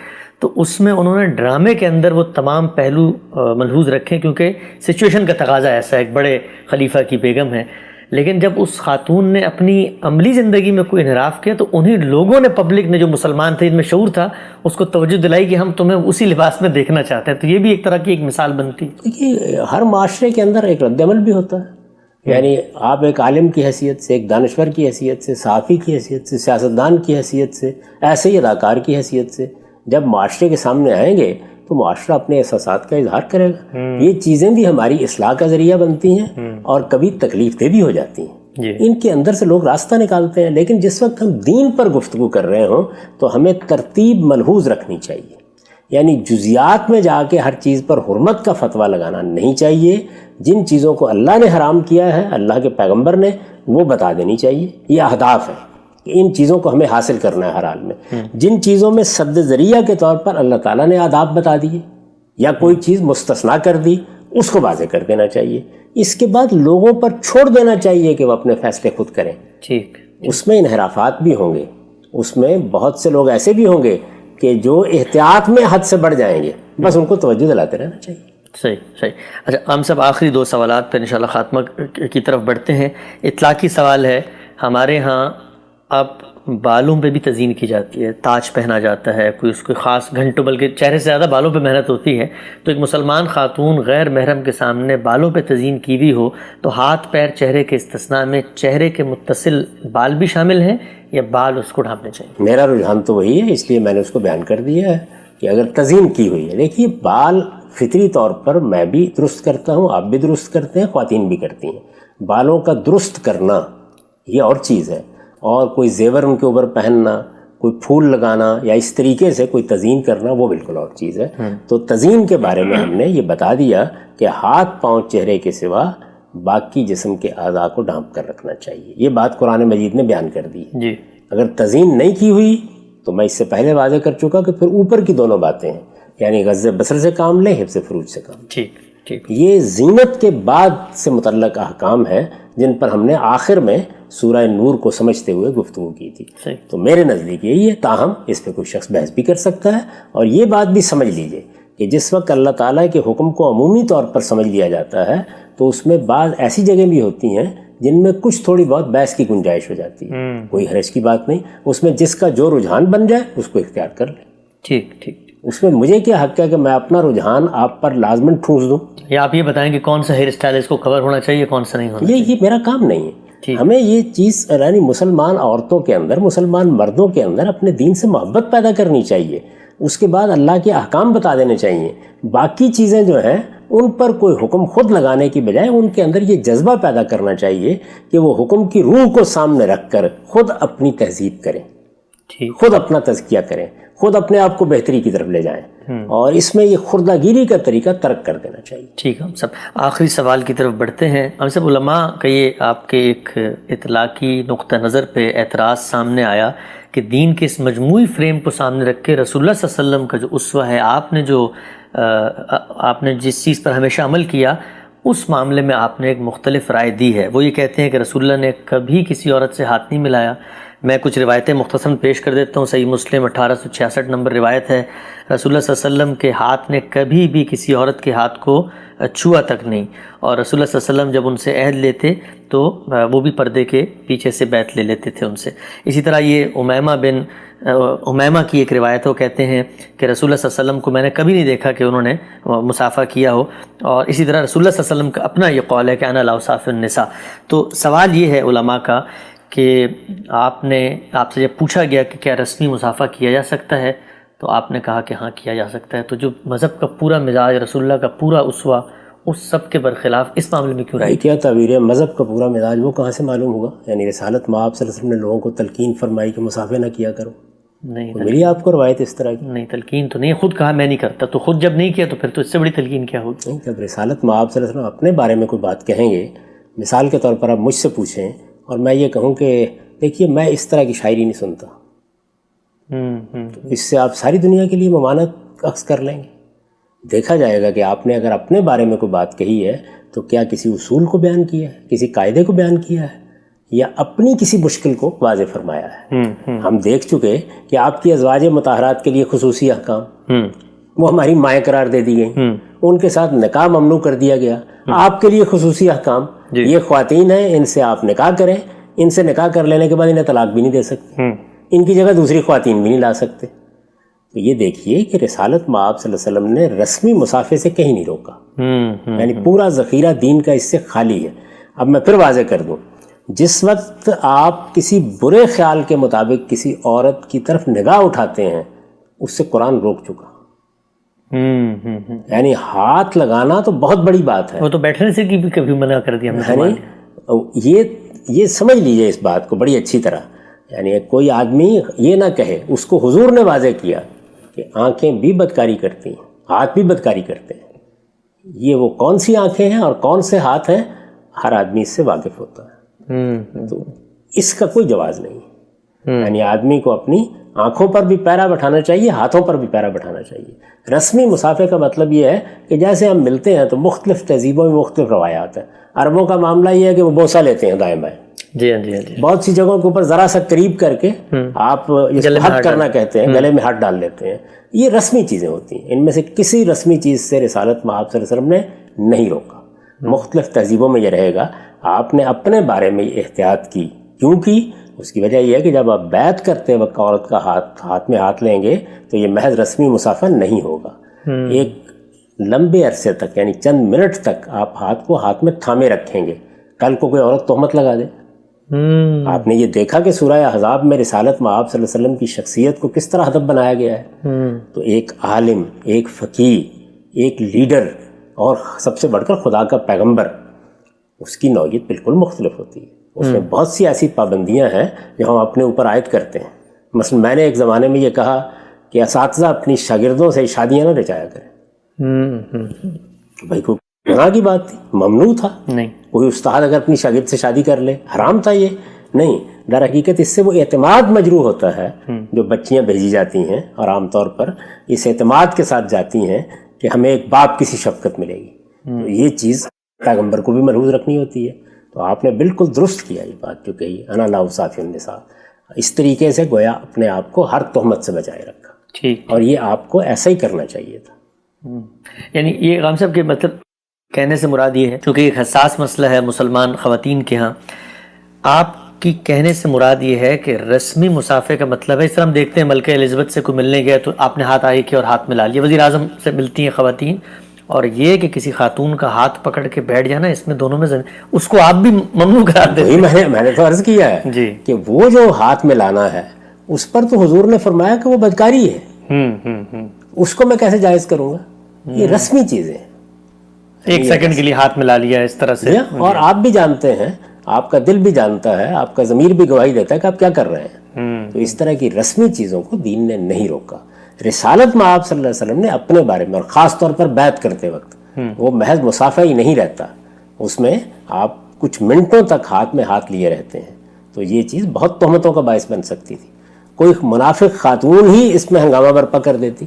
تو اس میں انہوں نے ڈرامے کے اندر وہ تمام پہلو ملحوظ رکھے، کیونکہ سچویشن کا تقاضا ایسا ہے، ایک بڑے خلیفہ کی بیگم ہے، لیکن جب اس خاتون نے اپنی عملی زندگی میں کوئی انحراف کیا تو انہی لوگوں نے، پبلک نے، جو مسلمان تھے، ان میں شعور تھا، اس کو توجہ دلائی کہ ہم تمہیں اسی لباس میں دیکھنا چاہتے ہیں۔ تو یہ بھی ایک طرح کی ایک مثال بنتی ہے۔ دیکھیے ہر معاشرے کے اندر ایک رد عمل بھی ہوتا ہے، یعنی آپ ایک عالم کی حیثیت سے، ایک دانشور کی حیثیت سے، صحافی کی حیثیت سے، سیاستدان کی حیثیت سے، ایسے ہی اداکار کی حیثیت سے جب معاشرے کے سامنے آئیں گے تو معاشرہ اپنے احساسات کا اظہار کرے گا۔ یہ چیزیں بھی ہماری اصلاح کا ذریعہ بنتی ہیں اور کبھی تکلیف دہ بھی ہو جاتی ہیں، ان کے اندر سے لوگ راستہ نکالتے ہیں۔ لیکن جس وقت ہم دین پر گفتگو کر رہے ہوں تو ہمیں ترتیب ملحوظ رکھنی چاہیے، یعنی جزیات میں جا کے ہر چیز پر حرمت کا فتویٰ لگانا نہیں چاہیے۔ جن چیزوں کو اللہ نے حرام کیا ہے، اللہ کے پیغمبر نے، وہ بتا دینی چاہیے۔ یہ اہداف ہیں کہ ان چیزوں کو ہمیں حاصل کرنا ہے ہر حال میں۔ جن چیزوں میں سد ذریعہ کے طور پر اللہ تعالیٰ نے آداب بتا دیے یا کوئی چیز مستثنا کر دی، اس کو واضح کر دینا چاہیے۔ اس کے بعد لوگوں پر چھوڑ دینا چاہیے کہ وہ اپنے فیصلے خود کریں۔ ٹھیک۔ اس میں انحرافات بھی ہوں گے، اس میں بہت سے لوگ ایسے بھی ہوں گے کہ جو احتیاط میں حد سے بڑھ جائیں گے، بس ان کو توجہ دلاتے رہنا چاہیے۔ صحیح۔ اچھا، ہم سب آخری دو سوالات پہ انشاءاللہ خاتمہ کی طرف بڑھتے ہیں۔ اطلاقی سوال ہے، ہمارے ہاں اب بالوں پہ بھی تزئین کی جاتی ہے، تاج پہنا جاتا ہے، کوئی اس کو خاص گھنٹوں، بلکہ چہرے سے زیادہ بالوں پہ محنت ہوتی ہے۔ تو ایک مسلمان خاتون غیر محرم کے سامنے بالوں پہ تزئین کی ہوئی ہو تو ہاتھ پیر چہرے کے استثناء میں چہرے کے متصل بال بھی شامل ہیں یا بال اس کو ڈھانپنے چاہیے؟ میرا رجحان تو وہی ہے، اس لیے میں نے اس کو بیان کر دیا ہے کہ اگر تزئین کی ہوئی ہے، دیکھیے بال فطری طور پر میں بھی درست کرتا ہوں، آپ بھی درست کرتے ہیں، خواتین بھی کرتی ہیں۔ بالوں کا درست کرنا یہ اور چیز ہے، اور کوئی زیور ان کے اوپر پہننا، کوئی پھول لگانا یا اس طریقے سے کوئی تزئین کرنا وہ بالکل اور چیز ہے۔ تو تزئین کے بارے میں ہم نے یہ بتا دیا کہ ہاتھ پاؤں چہرے کے سوا باقی جسم کے اعضاء کو ڈھانپ کر رکھنا چاہیے۔ یہ بات قرآن مجید نے بیان کر دی ہے۔ اگر تزئین نہیں کی ہوئی تو میں اس سے پہلے واضح کر چکا کہ پھر اوپر کی دونوں باتیں ہیں، یعنی غض بصر سے کام لیں، حفظ فروج سے کام۔ ٹھیک۔ یہ زینت کے بعد سے متعلق احکام ہیں جن پر ہم نے آخر میں سورہ نور کو سمجھتے ہوئے گفتگو کی تھی۔ تو میرے نزدیک یہی ہے، تاہم اس پہ کوئی شخص بحث بھی کر سکتا ہے۔ اور یہ بات بھی سمجھ لیجئے کہ جس وقت اللہ تعالیٰ کے حکم کو عمومی طور پر سمجھ لیا جاتا ہے تو اس میں بعض ایسی جگہیں بھی ہوتی ہیں جن میں کچھ تھوڑی بہت بحث کی گنجائش ہو جاتی ہے۔ کوئی حرج کی بات نہیں، اس میں جس کا جو رجحان بن جائے اس کو اختیار کر لیں۔ ٹھیک۔ اس میں مجھے کیا حق ہے کہ میں اپنا رجحان آپ پر لازماً ٹھونس دوں؟ یا آپ یہ بتائیں کہ کون سا ہیئر اسٹائل اس کو کور ہونا چاہیے، کون سا نہیں ہونا؟ یہ میرا کام نہیں ہے۔ ہمیں یہ چیز یعنی مسلمان عورتوں کے اندر، مسلمان مردوں کے اندر اپنے دین سے محبت پیدا کرنی چاہیے، اس کے بعد اللہ کے احکام بتا دینے چاہیے. باقی چیزیں جو ہیں ان پر کوئی حکم خود لگانے کی بجائے ان کے اندر یہ جذبہ پیدا کرنا چاہیے کہ وہ حکم کی روح کو سامنے رکھ کر خود اپنی تہذیب کریں، خود اپنا تزکیہ کریں، خود اپنے آپ کو بہتری کی طرف لے جائیں، اور اس میں یہ خردہ گیری کا طریقہ ترک کر دینا چاہیے. ٹھیک ہے، ہم سب آخری سوال کی طرف بڑھتے ہیں. ہم سب علماء کا یہ آپ کے ایک اطلاقی نقطہ نظر پہ اعتراض سامنے آیا کہ دین کے اس مجموعی فریم کو سامنے رکھ کے رسول اللہ صلی اللہ علیہ وسلم کا جو اسوہ ہے، آپ نے جس چیز پر ہمیشہ عمل کیا، اس معاملے میں آپ نے ایک مختلف رائے دی ہے. وہ یہ کہتے ہیں کہ رسول اللہ نے کبھی کسی عورت سے ہاتھ نہیں ملایا. میں کچھ روایتیں مختصراً پیش کر دیتا ہوں. صحیح مسلم 1866 نمبر روایت ہے، رسول اللہ صلی اللہ علیہ وسلم کے ہاتھ نے کبھی بھی کسی عورت کے ہاتھ کو چھوا تک نہیں، اور رسول اللہ صلی اللہ علیہ وسلم جب ان سے عہد لیتے تو وہ بھی پردے کے پیچھے سے بیعت لے لیتے تھے ان سے. اسی طرح یہ امیمہ کی ایک روایت ہے، وہ کہتے ہیں کہ رسول اللہ صلی اللہ علیہ وسلم کو میں نے کبھی نہیں دیکھا کہ انہوں نے مصافحہ کیا ہو. اور اسی طرح رسول اللہ صلی اللہ علیہ وسلم کا اپنا یہ قول ہے کہ انا لا اصافح النساء. تو سوال یہ ہے علماء کا کہ آپ سے جب پوچھا گیا کہ کیا رسمی مصافحہ کیا جا سکتا ہے تو آپ نے کہا کہ ہاں کیا جا سکتا ہے. تو جو مذہب کا پورا مزاج، رسول اللہ کا پورا اسوہ، اس سب کے برخلاف اس معاملے میں کیوں رائے؟ کیا تعبیر ہے؟ مذہب کا پورا مزاج وہ کہاں سے معلوم ہوگا؟ یعنی رسالت میں آپ صلی اللہ علیہ وسلم نے لوگوں کو تلقین فرمائی کہ مصافحہ نہ کیا کرو؟ نہیں ملی آپ کو روایت اس طرح کی؟ نہیں، تلقین تو نہیں، خود کہا میں نہیں کرتا. تو خود جب نہیں کیا تو پھر تو اس سے بڑی تلقین کیا ہوگی؟ نہیں، جب رسالت میں آپ صلی اللہ علیہ وسلم اپنے بارے میں کوئی بات کہیں گے، مثال کے طور پر آپ مجھ سے پوچھیں اور میں یہ کہوں کہ دیکھیے میں اس طرح کی شاعری نہیں سنتا، تو اس سے آپ ساری دنیا کے لیے ممانعت اخذ کر لیں گے. دیکھا جائے گا کہ آپ نے اگر اپنے بارے میں کوئی بات کہی ہے تو کیا کسی اصول کو بیان کیا ہے، کسی قاعدے کو بیان کیا ہے، یا اپنی کسی مشکل کو واضح فرمایا ہے. ہم دیکھ چکے کہ آپ کی ازواج مطہرات کے لیے خصوصی احکام وہ ہماری مائیں قرار دے دی گئیں، ان کے ساتھ نکاح ممنوع کر دیا گیا. آپ کے لیے خصوصی احکام، یہ خواتین ہیں، ان سے آپ نکاح کریں، ان سے نکاح کر لینے کے بعد انہیں طلاق بھی نہیں دے سکتے، ان کی جگہ دوسری خواتین بھی نہیں لا سکتے. تو یہ دیکھیے کہ رسالت میں آپ صلی اللہ علیہ وسلم نے رسمی مصافحے سے کہیں نہیں روکا، یعنی پورا ذخیرہ دین کا اس سے خالی ہے. اب میں پھر واضح کر دوں، جس وقت آپ کسی برے خیال کے مطابق کسی عورت کی طرف نگاہ اٹھاتے ہیں، اس سے قرآن روک چکا. یعنی ہاتھ لگانا تو بہت بڑی بات ہے، وہ تو بیٹھنے سے بھی کبھی منع کر دیا ہم نے. یہ سمجھ لیجئے اس بات کو بڑی اچھی طرح. یعنی کوئی آدمی یہ نہ کہے، اس کو حضور نے واضح کیا کہ آنکھیں بھی بدکاری کرتی ہیں، ہاتھ بھی بدکاری کرتے ہیں. یہ وہ کون سی آنکھیں ہیں اور کون سے ہاتھ ہیں، ہر آدمی اس سے واقف ہوتا ہے. تو اس کا کوئی جواز نہیں. یعنی آدمی کو اپنی آنکھوں پر بھی پیرا بٹھانا چاہیے، ہاتھوں پر بھی پیرا بٹھانا چاہیے. رسمی مصافحے کا مطلب یہ ہے کہ جیسے ہم ملتے ہیں تو مختلف تہذیبوں میں مختلف روایات ہیں. عربوں کا معاملہ یہ ہے کہ وہ بوسہ لیتے ہیں دائیں بائیں. جی ہاں. بہت سی جگہوں کے اوپر ذرا سا قریب کر کے آپ ہاتھ کرنا کہتے ہیں، گلے میں ہاتھ ڈال لیتے ہیں. یہ رسمی چیزیں ہوتی ہیں. ان میں سے کسی رسمی چیز سے رسالت میں آپ صلی اللہ علیہ وسلم نے نہیں روکا. مختلف تہذیبوں میں یہ رہے گا. آپ نے اپنے بارے میں یہ احتیاط کی. کیوں کی؟ اس کی وجہ یہ ہے کہ جب آپ بیعت کرتے وقت عورت کا ہاتھ میں ہاتھ لیں گے تو یہ محض رسمی مصافحہ نہیں ہوگا. ایک لمبے عرصے تک، یعنی چند منٹ تک آپ ہاتھ کو ہاتھ میں تھامے رکھیں گے. کل کو کوئی عورت تہمت لگا دے. آپ نے یہ دیکھا کہ سورہ احزاب میں رسالت میں آپ صلی اللہ علیہ وسلم کی شخصیت کو کس طرح ہدف بنایا گیا ہے. تو ایک عالم، ایک فقیہ، ایک لیڈر اور سب سے بڑھ کر خدا کا پیغمبر، اس کی نوعیت بالکل مختلف ہوتی ہے. اس میں بہت سی ایسی پابندیاں ہیں جو ہم اپنے اوپر عائد کرتے ہیں. مثلا میں نے ایک زمانے میں یہ کہا کہ اساتذہ اپنی شاگردوں سے شادیاں نہ رچایا کریں. بھائی کوئی گناہ کی بات تھی؟ ممنوع تھا. نہیں کوئی استاد اگر اپنی شاگرد سے شادی کر لے حرام تھا یہ؟ نہیں. در حقیقت اس سے وہ اعتماد مجروح ہوتا ہے جو بچیاں بھیجی جاتی ہیں، اور عام طور پر اس اعتماد کے ساتھ جاتی ہیں کہ ہمیں ایک باپ کی سی شفقت ملے گی. تو یہ چیز پیغمبر کو بھی ملحوظ رکھنی ہوتی ہے. تو آپ نے بالکل درست کیا یہ بات جو کہی، انا لا اصافح النساء. اس طریقے سے گویا اپنے آپ کو ہر تہمت سے بچائے رکھا. ٹھیک. اور یہ آپ کو ایسا ہی کرنا چاہیے تھا. یعنی یہ غام صاحب کے مطلب کہنے سے مراد یہ ہے، چونکہ ایک حساس مسئلہ ہے مسلمان خواتین کے ہاں، آپ کی کہنے سے مراد یہ ہے کہ رسمی مصافحے کا مطلب ہے، اس طرح ہم دیکھتے ہیں ملکہ الزبتھ سے کوئی ملنے گیا تو آپ نے ہاتھ آگے کیا اور ہاتھ ملا لیا. وزیر اعظم سے ملتی ہیں خواتین اور یہ کہ کسی خاتون کا ہاتھ پکڑ کے بیٹھ جانا، اس میں دونوں میں اس کو آپ بھی ممنوع کرا دیتے ہیں۔ میں نے تو عرض کیا ہے جی کہ وہ جو ہاتھ میں لانا ہے اس پر تو حضور نے فرمایا کہ وہ بدکاری ہے، اس کو میں کیسے جائز کروں گا؟ یہ رسمی چیزیں ہیں، ایک سیکنڈ کے لیے ہاتھ میں لا لیا اس طرح سے، اور آپ بھی جانتے ہیں، آپ کا دل بھی جانتا ہے، آپ کا ضمیر بھی گواہی دیتا ہے کہ آپ کیا کر رہے ہیں۔ تو اس طرح کی رسمی چیزوں کو دین نے نہیں روکا۔ رسالت میں آپ صلی اللہ علیہ وسلم نے اپنے بارے میں، اور خاص طور پر بیعت کرتے وقت، وہ محض مصافحہ ہی نہیں رہتا، اس میں آپ کچھ منٹوں تک ہاتھ میں ہاتھ لیے رہتے ہیں، تو یہ چیز بہت تہمتوں کا باعث بن سکتی تھی۔ کوئی منافق خاتون ہی اس میں ہنگامہ برپا کر دیتی،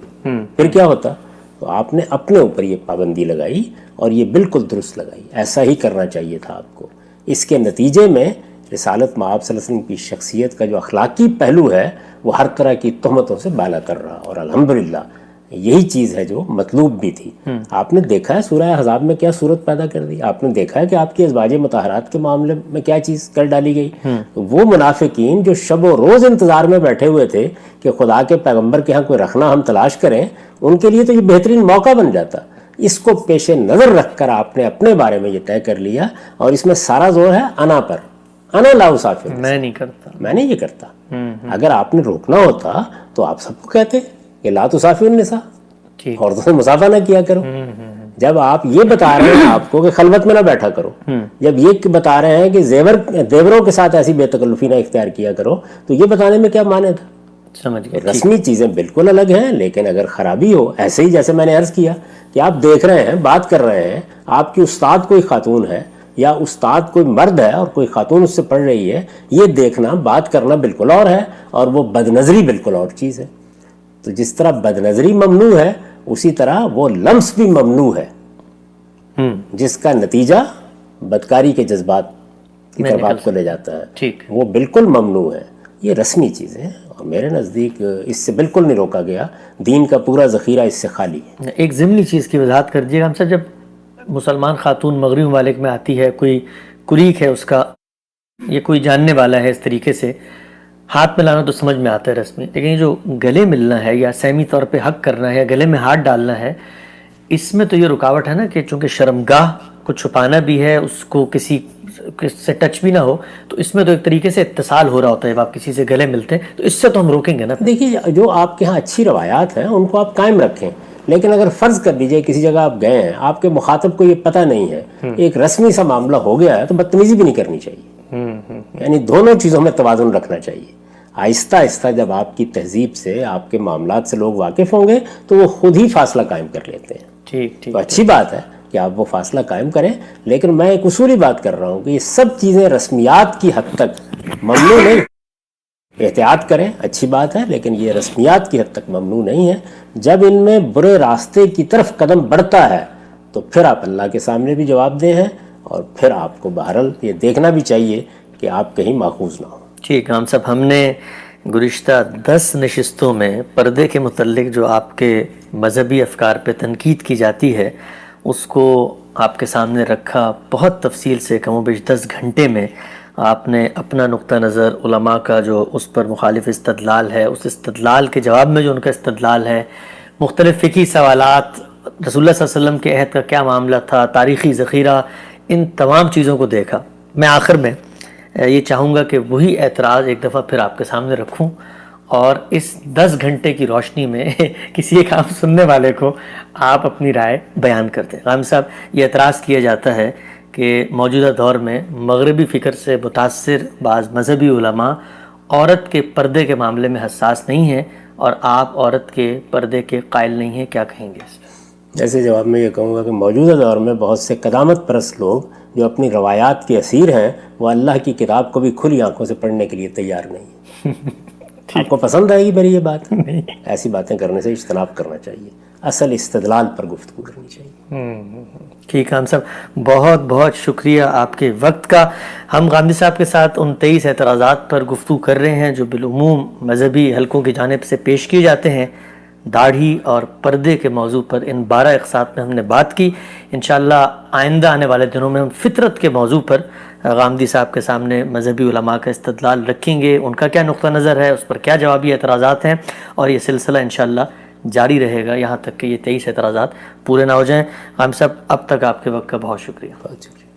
پھر کیا ہوتا؟ تو آپ نے اپنے اوپر یہ پابندی لگائی، اور یہ بالکل درست لگائی، ایسا ہی کرنا چاہیے تھا آپ کو۔ اس کے نتیجے میں رسالت میں آپ صلی اللہ علیہ وسلم کی شخصیت کا جو اخلاقی پہلو ہے وہ ہر طرح کی تہمتوں سے بالا کر رہا، اور الحمدللہ یہی چیز ہے جو مطلوب بھی تھی۔ آپ نے دیکھا ہے سورہ احزاب میں کیا صورت پیدا کر دی، آپ نے دیکھا ہے کہ آپ کی ازواج مطہرات کے معاملے میں کیا چیز کر ڈالی گئی۔ وہ منافقین جو شب و روز انتظار میں بیٹھے ہوئے تھے کہ خدا کے پیغمبر کے ہاں کوئی رکھنا ہم تلاش کریں، ان کے لیے تو یہ بہترین موقع بن جاتا۔ اس کو پیش نظر رکھ کر آپ نے اپنے بارے میں یہ طے کر لیا، اور اس میں سارا زور ہے انا پر، انا لا اسافر، میں نہیں کرتا، میں نہیں یہ کرتا۔ اگر آپ نے روکنا ہوتا تو آپ سب کو کہتے کہ لا تسافر النساء، عورتوں سے مسافہ نہ کیا کرو۔ جب آپ یہ بتا رہے ہیں آپ کو کہ خلوت میں نہ بیٹھا کرو، جب یہ بتا رہے ہیں کہ زیوروں کے ساتھ ایسی بے تکلفی نہ اختیار کیا کرو، تو یہ بتانے میں کیا معنی تھا؟ سمجھ گئے۔ رسمی چیزیں بالکل الگ ہیں، لیکن اگر خرابی ہو، ایسے ہی جیسے میں نے عرض کیا کہ آپ دیکھ رہے ہیں، بات کر رہے ہیں، آپ کی استاد کوئی خاتون ہے یا استاد کوئی مرد ہے اور کوئی خاتون اس سے پڑھ رہی ہے، یہ دیکھنا، بات کرنا بالکل اور ہے، اور وہ بدنظری بالکل اور چیز ہے۔ تو جس طرح بدنظری ممنوع ہے، اسی طرح وہ لمس بھی ممنوع ہے، جس کا نتیجہ بدکاری کے جذبات کی طرف آپ کو لے جاتا ہے، وہ بالکل ممنوع ہے۔ یہ رسمی چیزیں ہیں، اور میرے نزدیک اس سے بالکل نہیں روکا گیا، دین کا پورا ذخیرہ اس سے خالی ہے۔ ایک ضمنی چیز کی وضاحت کر دیجیے گا ہم صاحب، جب مسلمان خاتون مغربی ممالک میں آتی ہے، کوئی کلیگ ہے اس کا، یہ کوئی جاننے والا ہے، اس طریقے سے ہاتھ ملانا تو سمجھ میں آتا ہے رسمی، لیکن یہ جو گلے ملنا ہے یا سہمی طور پہ حق کرنا ہے یا گلے میں ہاتھ ڈالنا ہے، اس میں تو یہ رکاوٹ ہے نا کہ چونکہ شرمگاہ کو چھپانا بھی ہے، اس کو کسی سے ٹچ بھی نہ ہو، تو اس میں تو ایک طریقے سے اتصال ہو رہا ہوتا ہے، جب آپ کسی سے گلے ملتے ہیں تو اس سے تو ہم روکیں گے نا۔ دیکھیے، جو آپ کے ہاں اچھی روایات ہیں ان کو آپ قائم رکھیں، لیکن اگر فرض کر لیجئے کسی جگہ آپ گئے ہیں، آپ کے مخاطب کو یہ پتہ نہیں ہے، ایک رسمی سا معاملہ ہو گیا ہے، تو بدتمیزی بھی نہیں کرنی چاہیے۔ یعنی دونوں چیزوں میں توازن رکھنا چاہیے۔ آہستہ آہستہ جب آپ کی تہذیب سے، آپ کے معاملات سے لوگ واقف ہوں گے تو وہ خود ہی فاصلہ قائم کر لیتے ہیں۔ تو اچھی بات ہے کہ آپ وہ فاصلہ قائم کریں، لیکن میں ایک اصولی بات کر رہا ہوں کہ یہ سب چیزیں رسمیات کی حد تک ممنوع نہیں، احتیاط کریں، اچھی بات ہے، لیکن یہ رسمیات کی حد تک ممنوع نہیں ہے۔ جب ان میں برے راستے کی طرف قدم بڑھتا ہے تو پھر آپ اللہ کے سامنے بھی جواب دہ ہیں، اور پھر آپ کو بہرحال یہ دیکھنا بھی چاہیے کہ آپ کہیں ماخوذ نہ ہوں۔ ٹھیک ہے ہم صاحب، ہم نے گزشتہ 10 نشستوں میں پردے کے متعلق جو آپ کے مذہبی افکار پہ تنقید کی جاتی ہے اس کو آپ کے سامنے رکھا، بہت تفصیل سے، کم و بیش 10 گھنٹے میں آپ نے اپنا نقطہ نظر، علماء کا جو اس پر مخالف استدلال ہے، اس استدلال کے جواب میں جو ان کا استدلال ہے، مختلف فقہی سوالات، رسول اللہ صلی اللہ علیہ وسلم کے عہد کا کیا معاملہ تھا، تاریخی ذخیرہ، ان تمام چیزوں کو دیکھا۔ میں آخر میں یہ چاہوں گا کہ وہی اعتراض ایک دفعہ پھر آپ کے سامنے رکھوں، اور اس 10 گھنٹے کی روشنی میں کسی ایک عام سننے والے کو آپ اپنی رائے بیان کرتے ہیں۔ غام صاحب، یہ اعتراض کیا جاتا ہے کہ موجودہ دور میں مغربی فکر سے متاثر بعض مذہبی علماء عورت کے پردے کے معاملے میں حساس نہیں ہیں، اور آپ عورت کے پردے کے قائل نہیں ہیں، کیا کہیں گے اس میں؟ جیسے جواب میں یہ کہوں گا کہ موجودہ دور میں بہت سے قدامت پرست لوگ جو اپنی روایات کے اسیر ہیں، وہ اللہ کی کتاب کو بھی کھلی آنکھوں سے پڑھنے کے لیے تیار نہیں ہیں۔ آپ کو پسند آئے گی میری یہ بات؟ ایسی باتیں کرنے سے اجتناب کرنا چاہیے، اصل استدلال پر گفتگو کرنی چاہیے۔ ٹھیک ہے ہم صاحب، بہت بہت شکریہ آپ کے وقت کا۔ ہم غامدی صاحب کے ساتھ ان 23 اعتراضات پر گفتگو کر رہے ہیں جو بالعموم مذہبی حلقوں کی جانب سے پیش کیے جاتے ہیں۔ داڑھی اور پردے کے موضوع پر ان 12 اقساط میں ہم نے بات کی۔ انشاءاللہ آئندہ آنے والے دنوں میں ہم فطرت کے موضوع پر غامدی صاحب کے سامنے مذہبی علماء کا استدلال رکھیں گے، ان کا کیا نقطہ نظر ہے، اس پر کیا جوابی اعتراضات ہیں، اور یہ سلسلہ انشاءاللہ جاری رہے گا یہاں تک کہ یہ 23 اعتراضات پورے نہ ہو جائیں۔ غام صاحب اب تک آپ کے وقت کا بہت شکریہ۔ بہت شکریہ۔